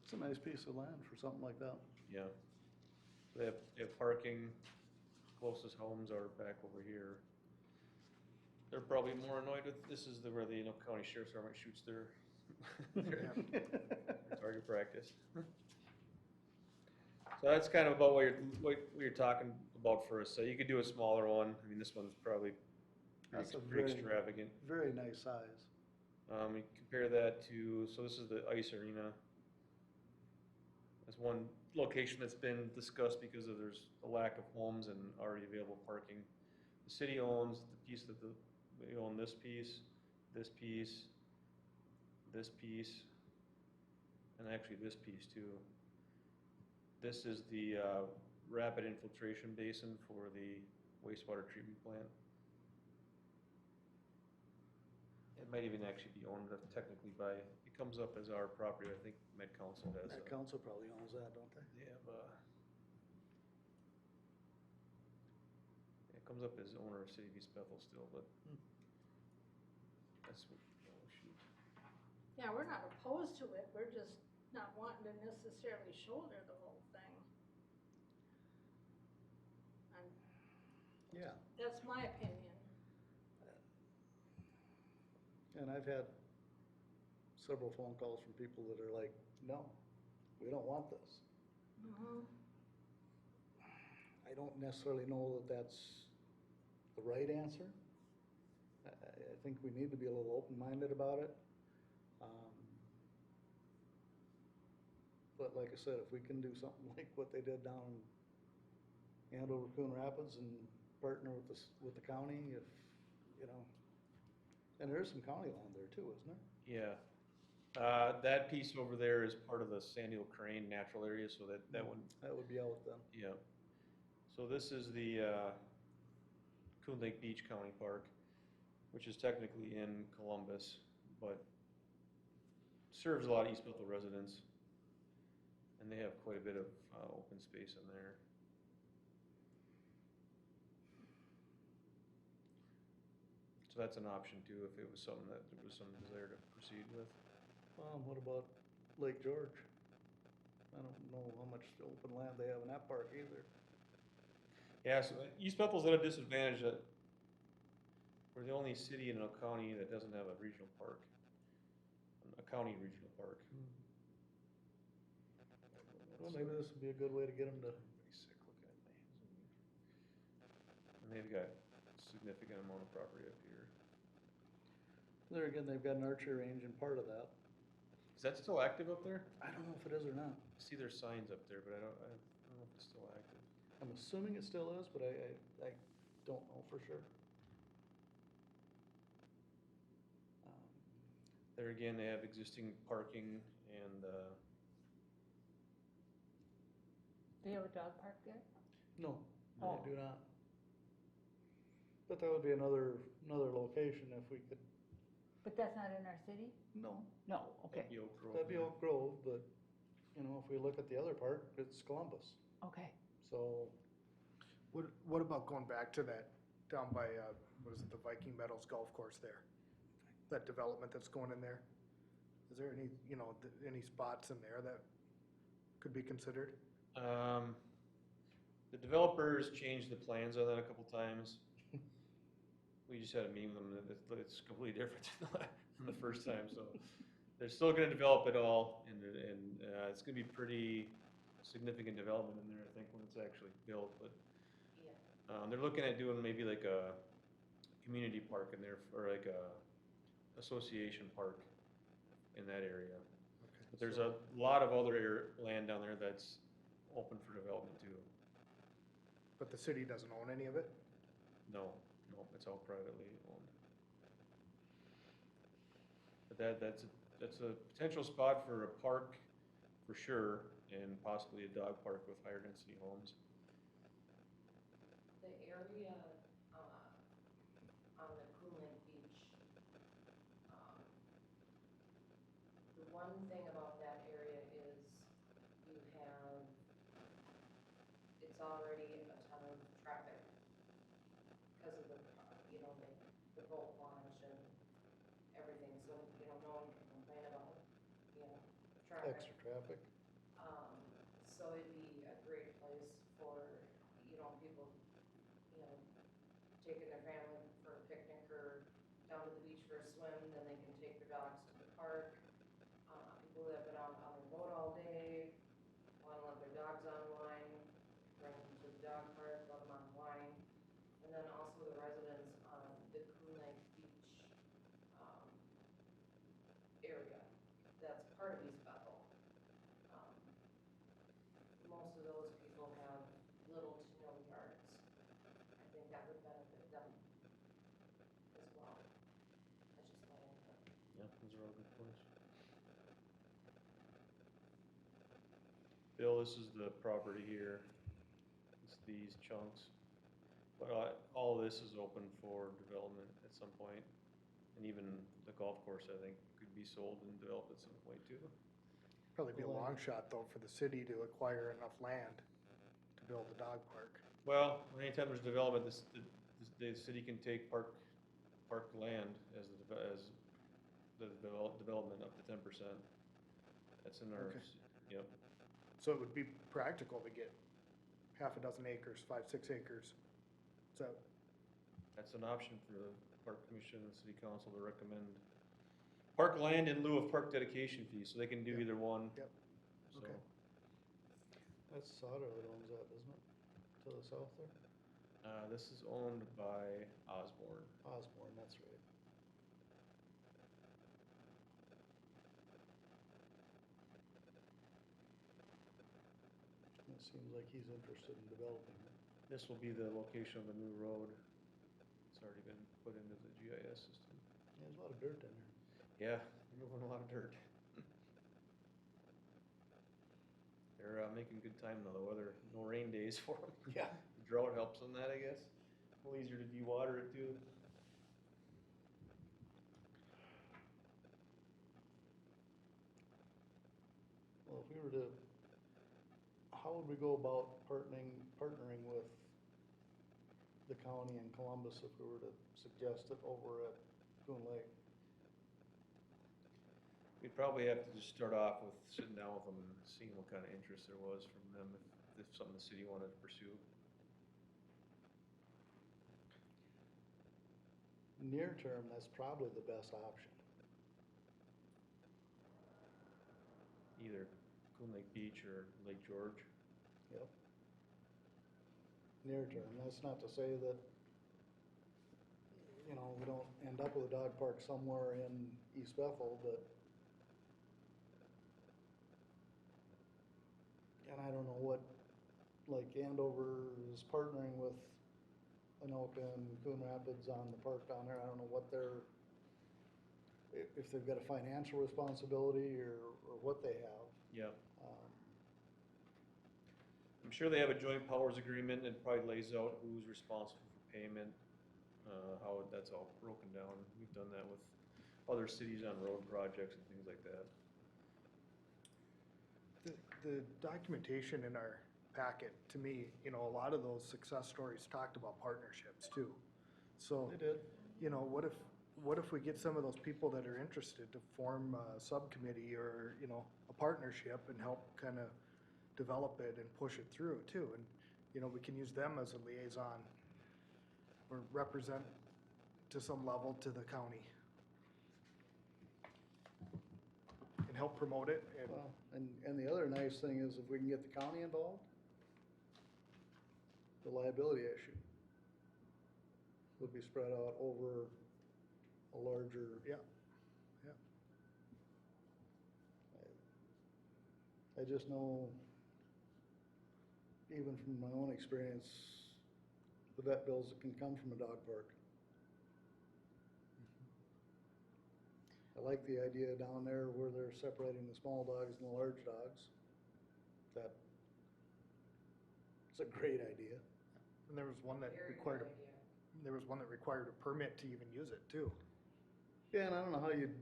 It's a nice piece of land for something like that. Yeah. They have parking, closest homes are back over here. They're probably more annoyed with, this is where the County Sheriff's Department shoots their target practice. So that's kind of about what you're talking about for us. So you could do a smaller one. I mean, this one's probably That's a pretty very, extravagant. very nice size. You compare that to, so this is the ice arena. That's one location that's been discussed because there's a lack of homes and already available parking. The city owns the piece that we own this piece, this piece, this piece, and actually this piece too. This is the rapid infiltration basin for the wastewater treatment plant. It might even actually be owned technically by, it comes up as our property, I think Med Council has. That council probably owns that, don't they? They have, it comes up as owner of City of East Bethel still, but that's what, oh shoot. Yeah, we're not opposed to it, we're just not wanting to necessarily shoulder the whole thing. Yeah. That's my opinion. And I've had several phone calls from people that are like, no, we don't want this. Mhm. I don't necessarily know that that's the right answer. I think we need to be a little open-minded about it. But like I said, if we can do something like what they did down in Andover, Coon Rapids and partner with the county, if, you know, and there is some county land there too, isn't there? Yeah. That piece over there is part of the Sandy Hill Crane natural area, so that one, That would be out then. yeah. So this is the Coon Lake Beach County Park, which is technically in Columbus, but serves a lot of East Bethel residents. And they have quite a bit of open space in there. So that's an option too, if it was something that there was some desire to proceed with. What about Lake George? I don't know how much open land they have in that park either. Yeah, so East Bethel's at a disadvantage that we're the only city in a county that doesn't have a regional park, a county regional park. Well, maybe this would be a good way to get them to, Everybody's sick looking at me. And they've got a significant amount of property up here. there again, they've got an archery range and part of that. Is that still active up there? I don't know if it is or not. I see there's signs up there, but I don't know if it's still active. I'm assuming it still is, but I don't know for sure. Um, There again, they have existing parking and, Do you have a dog park there? No, Oh. I do not. But that would be another location if we could, But that's not in our city? no, No, okay, that'd be Oak Grove. that'd be Oak Grove, but, you know, if we look at the other part, it's Columbus. okay. So, What about going back to that down by, what is it, the Viking Meadows Golf Course there? That development that's going in there? Is there any, you know, any spots in there that could be considered? The developers changed the plans on that a couple times. We just had a meeting with them, that it's completely different than the first time, so. They're still gonna develop it all, and it's gonna be pretty significant development in there, I think, when it's actually built, but. Yeah. They're looking at doing maybe like a community park in there, or like a association park in that area. But there's a lot of other land down there that's open for development too. But the city doesn't own any of it? No, it's all privately owned. But that's a potential spot for a park for sure, and possibly a dog park with higher density homes. The area, on the Coon Lake Beach, the one thing about that area is you have, it's already a ton of traffic because of the, you know, the boat launch and everything, so, you know, no one can complain about, you know, traffic. extra traffic. So it'd be a great place for, you know, people, you know, taking their family for a picnic or down to the beach for a swim, then they can take their dogs to the park. People that have been out on their boat all day, wanna let their dogs unwind, bring them to the dog park, let them unwind. And then also the residents on the Coon Lake Beach, area, that's part of East Bethel. Most of those people have little to no yards. I think that would benefit them as well. That's just my input. Yeah, those are all good points. Bill, this is the property here. It's these chunks. But all of this is open for development at some point. And even the golf course, I think, could be sold and developed at some point too. Probably be a long shot though for the city to acquire enough land to build a dog park. Well, anytime there's development, the city can take park land as the development up to 10%. That's in our, Okay. yep. So it would be practical to get half a dozen acres, 5, 6 acres. That's an option for the park commission and city council to recommend Park land in lieu of park dedication fee, so they can do Yep. either one. Yep. So, Okay. That's Sauter that owns that, isn't it? To the south there? this is owned by Osborne. Osborne, that's right. It seems like he's interested in developing it. This will be the location of the new road. It's already been put into the GIS system. There's a lot of dirt in there. Yeah, they're moving a lot of dirt. They're making good time though, the weather, no rain days for them. Yeah. The drought helps on that, I guess. A little easier to de-water it too. Well, if we were to, how would we go about partnering with the county and Columbus if we were to suggest it over at Coon Lake? We'd probably have to just start off with sitting down with them and seeing what kind of interest there was from them, if something the city wanted to pursue. Near term, that's probably the best option. Either Coon Lake Beach or Lake George. Yep. Near term, that's not to say that, you know, we don't end up with a dog park somewhere in East Bethel, but and I don't know what, like Andover is partnering with Anoka and Coon Rapids on the park down there. I don't know what their, if they've got a financial responsibility or what they have. Yeah. Um, I'm sure they have a joint powers agreement and probably lays out who's responsible for payment, how that's all broken down. We've done that with other cities on road projects and things like that. The documentation in our packet, to me, you know, a lot of those success stories talked about partnerships too. So, They did. you know, what if we get some of those people that are interested to form a subcommittee or, you know, a partnership and help kind of develop it and push it through too? And, you know, we can use them as a liaison or represent to some level to the county and help promote it. And Well, and the other nice thing is if we can get the county involved, the liability issue would be spread out over a larger. yeah, yeah. I just know, even from my own experience, the vet bills that can come from a dog park. I like the idea down there where they're separating the small dogs and the large dogs. It's a great idea. And there was one that Very good required, idea. there was one that required a permit to even use it too. Yeah, and I don't know how you'd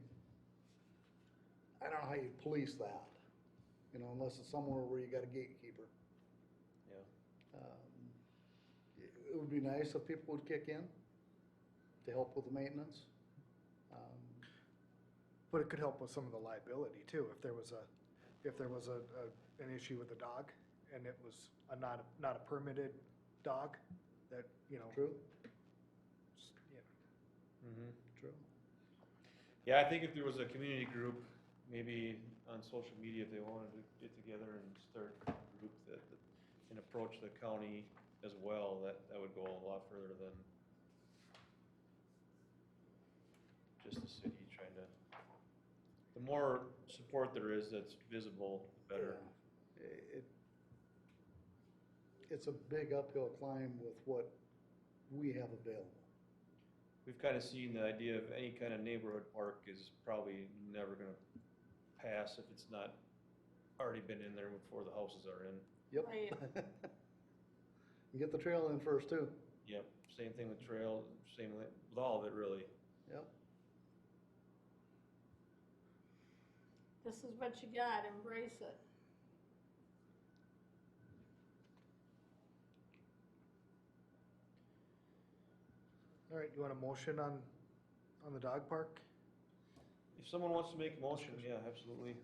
police that, you know, unless it's somewhere where you got a gatekeeper. Yeah. It would be nice if people would kick in to help with the maintenance. But it could help with some of the liability too, if there was an issue with a dog and it was not a permitted dog that, you know. True, Yeah. Mm-hmm. true. Yeah, I think if there was a community group, maybe on social media, if they wanted to get together and start a group that and approach the county as well, that would go a lot further than just the city trying to. The more support there is that's visible, the better. Yeah. It's a big uphill climb with what we have available. We've kind of seen the idea of any kind of neighborhood park is probably never gonna pass if it's not already been in there before the houses are in. Yep. Right. You get the trail in first too. Yep, same thing with trail, same with all of it really. Yep. This is what you got, embrace it. All right, you want a motion on the dog park? If someone wants to make a motion, yeah, absolutely.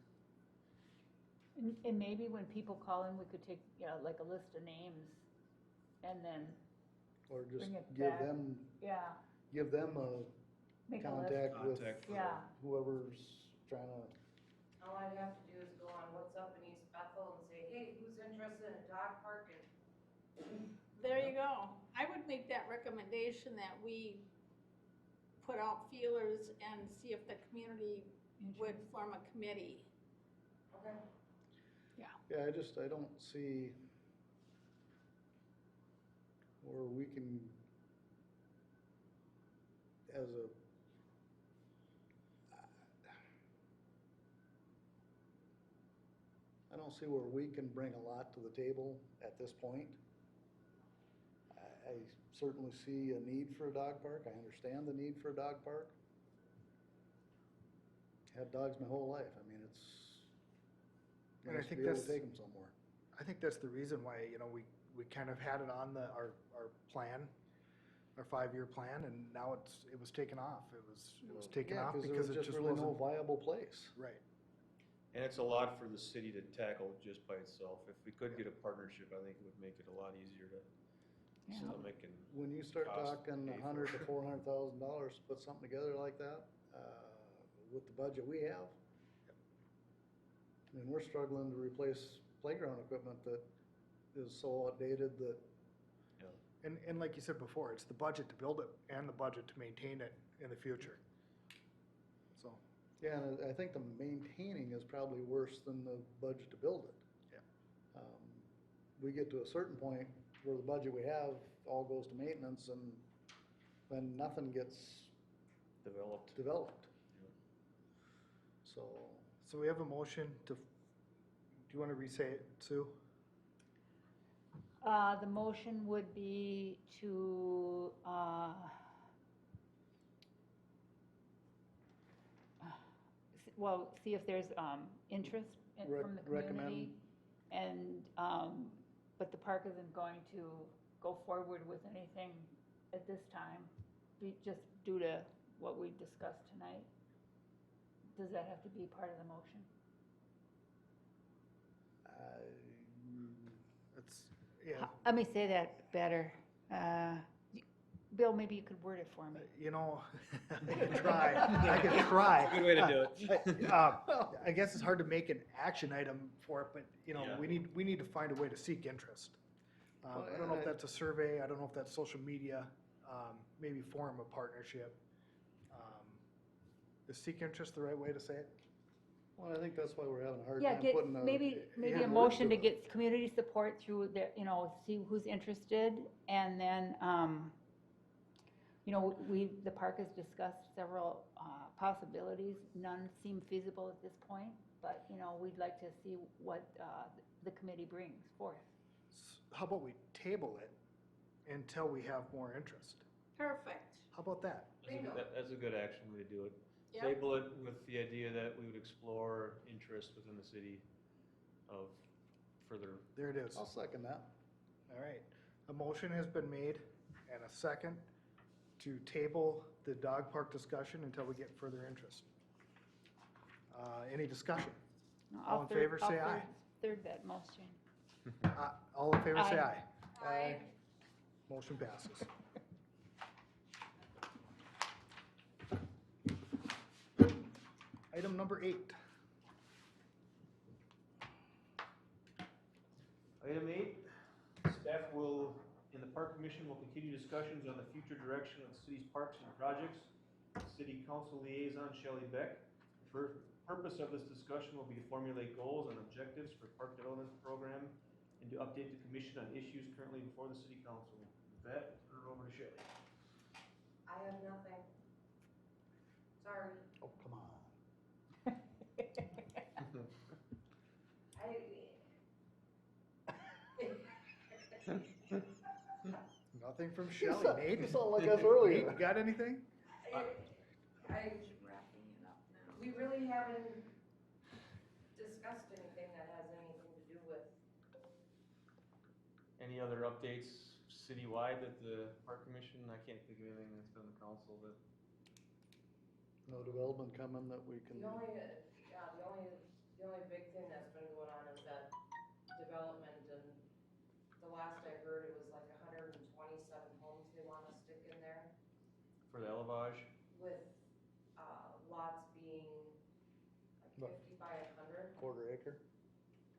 And maybe when people call in, we could take, you know, like a list of names and then, Or just Bring it give back. them, yeah, give them a Make a list. contact with Contact for- Yeah. whoever's trying to, All I'd have to do is go on What's Up in East Bethel and say, hey, who's interested in a dog park? And There you go. I would make that recommendation that we put out feelers and see if the community would form a committee. okay. yeah, I don't see where we can, as a, I don't see where we can bring a lot to the table at this point. I certainly see a need for a dog park. I understand the need for a dog park. Had dogs my whole life. I mean, it's And I nice to think be able to that's- take them somewhere. I think that's the reason why, you know, we kind of had it on our plan, our 5-year plan, and now it was taken off. It was taken Yeah, off there because was it just really no wasn't, viable place. right. And it's a lot for the city to tackle just by itself. If we could get a partnership, I think it would make it a lot easier to Yeah. stomach and. When you start Cost talking pay for $100,000 to it. $400,000 to put something together like that, with the budget we have, I mean, we're struggling to replace playground equipment that is so outdated that, And like you said before, it's the budget to build it and the budget to maintain it in the future. So, yeah, and I think the maintaining is probably worse than the budget to build it. Yeah. We get to a certain point where the budget we have all goes to maintenance and then nothing gets Developed. developed. Yeah. so we have a motion to, do you want to re-say it, Sue? The motion would be to, well, see if there's, interest from the Recommend. community. And, but the park isn't going to go forward with anything at this time, just due to what we discussed tonight. Does that have to be part of the motion? It's, yeah, Let me say that better. Bill, maybe you could word it for me. you know, I could try. Good way to do it. I guess it's hard to make an action item for it, but, you know, Yeah. we need to find a way to seek interest. I don't know if that's a survey, I don't know if that's social media, maybe form a partnership. Is seek interest the right way to say it? Well, I think that's why we're having a hard Yeah, time get, putting a. maybe yeah, a motion to get community support through the, you know, see who's interested, and then, you know, the park has discussed several, possibilities, none seem feasible at this point, but, you know, we'd like to see what, the committee brings forth. How about we table it until we have more interest? Perfect. How about that? Bingo. That's a good action way to do it. Yep. Table it with the idea that we would explore interest within the city of further. There it is. I'll second that. All right. A motion has been made and a second to table the dog park discussion until we get further interest. Any discussion? No, All in favor, say I'll aye. Third that motion. All in favor, say aye. Aye. Motion passes. Item number 8. Item 8, staff will, in the park commission, will continue discussions on the future direction of the city's parks and projects. City council liaison Shelley Beck. The purpose of this discussion will be to formulate goals and objectives for park development program and to update the commission on issues currently before the city council. With that, turn it over to Shelley. I have nothing. Sorry. Oh, come on. Nothing from You Shelley. sound- Nate? you sound like us earlier. Nate, got anything? Wrapping it up now. We really haven't discussed anything that has anything to do with, Any other updates citywide at the park commission? I can't think of anything that's been in the council that. No development coming that we can, the only big thing that's been going on is that development, and the last I heard, it was like 127 homes they wanna stick in there For the elevage? with quarter acre,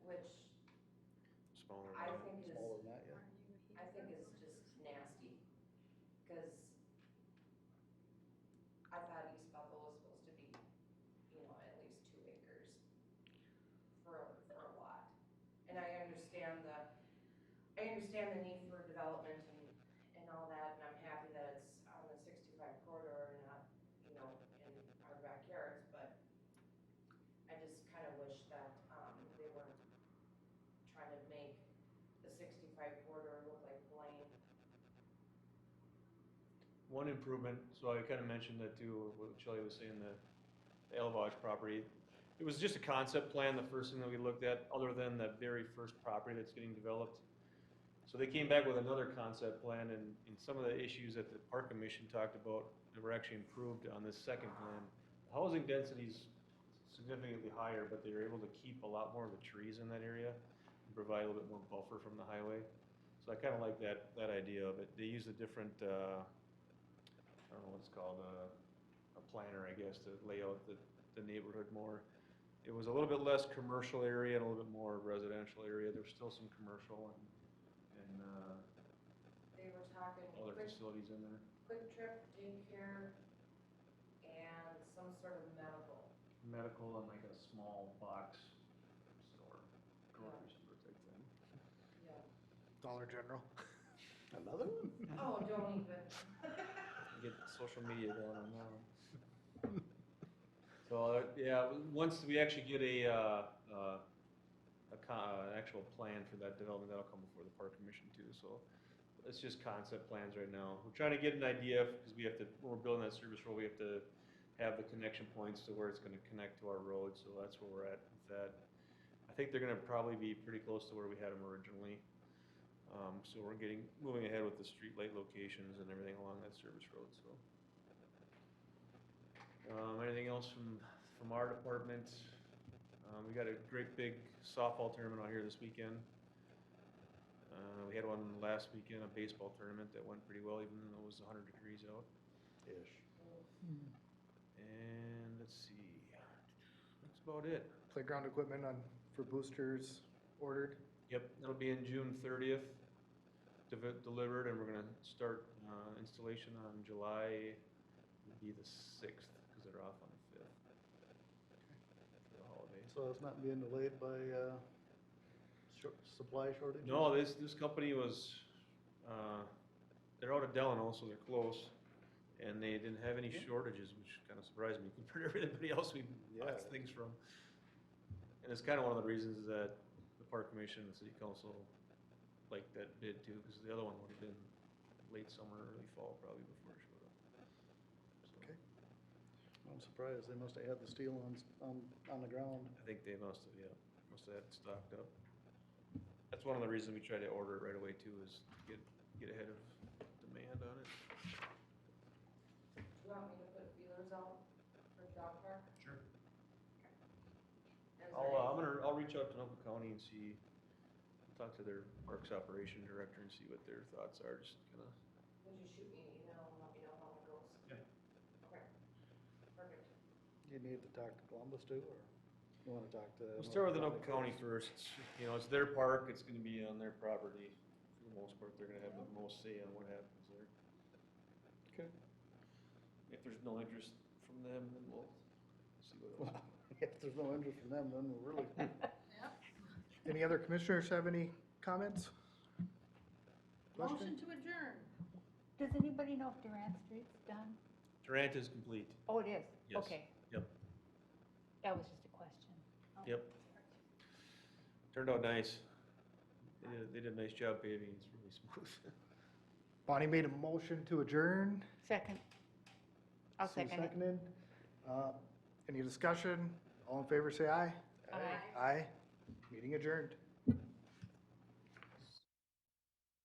which Smaller. I than think is, smaller than that, yeah. I think is just nasty. Cause I thought East Buffalo was supposed to be, at least 2 acres for a lot. And I understand the need for development and all that, and I'm happy that it's on the 65 corridor and not, in our backyards, but I just kind of wish that, they weren't trying to make the 65 corridor look like Blaine. One improvement, so I kind of mentioned that too, what Shelley was saying, the Elvage property. It was just a concept plan, the first thing that we looked at, other than the very first property that's getting developed. So they came back with another concept plan, and some of the issues that the Park Commission talked about that were actually improved on this second plan. The housing density's significantly higher, but they were able to keep a lot more of the trees in that area and provide a little bit more buffer from the highway. So I kind of like that idea of it. They use a different, I don't know what it's called, a planner, I guess, to lay out the neighborhood more. It was a little bit less commercial area and a little bit more residential area. There was still some commercial and They were talking other quick facilities in there. trip, daycare, and some sort of medical. Medical and like a small box store, grocery store type thing. Yeah. Dollar General. Another one? Oh, don't even. Get social media going on now. So, yeah, once we actually get an actual plan for that development, that'll come before the Park Commission too, so it's just concept plans right now. We're trying to get an idea, because we have to, when we're building that service road, we have to have the connection points to where it's gonna connect to our road, so that's where we're at with that. I think they're gonna probably be pretty close to where we had them originally. So we're moving ahead with the street light locations and everything along that service road, so. Anything else from our department? We got a great big softball tournament out here this weekend. We had one last weekend, a baseball tournament that went pretty well, even though it was 100 degrees out. Ish. And let's see, that's about it. Playground equipment for boosters ordered. Yep, that'll be in June 30th, delivered, and we're gonna start installation on July, would be the 6th, because they're off on the 5th for the holidays. So it's not being delayed by, supply shortage? No, this company was, they're out of Delano, so they're close, and they didn't have any shortages, which kind of surprised me compared to everybody else we bought Yeah. things from. And it's kind of one of the reasons that the Park Commission and City Council liked that bid too, because the other one would have been late summer, early fall probably before it showed up. So, Okay. I'm surprised, they must have had the steel on the ground. I think they must have had it stocked up. That's one of the reasons we try to order it right away too, is to get ahead of demand on it. Do you want me to put feelers out for the dog park? Sure. And is there I'll reach out to Noble County and see, talk to their parks operation director and see what their thoughts are, just kinda. Would you shoot me an email and let me know how it goes? Yeah. Okay, perfect. You need to talk to Columbus too, or you wanna talk to? We'll start with Anoka County first. It's their park, it's gonna be on their property. For the most part, they're gonna have the most say on what happens there. Okay. If there's no interest from them, then we'll see what else. If there's no interest from them, then we're really, Any other commissioners have any comments? Motion Question? to adjourn. Does anybody know if Durant Street's done? Durant is complete. Oh, it is? Yes. Okay. Yep. That was just a question. Oh. Yep. Turned out nice. They did a nice job paving, it's really smooth. Bonnie made a motion to adjourn. Second. I'll Sue second it. seconded. Any discussion? All in favor, say aye. Aye. Aye. Meeting adjourned.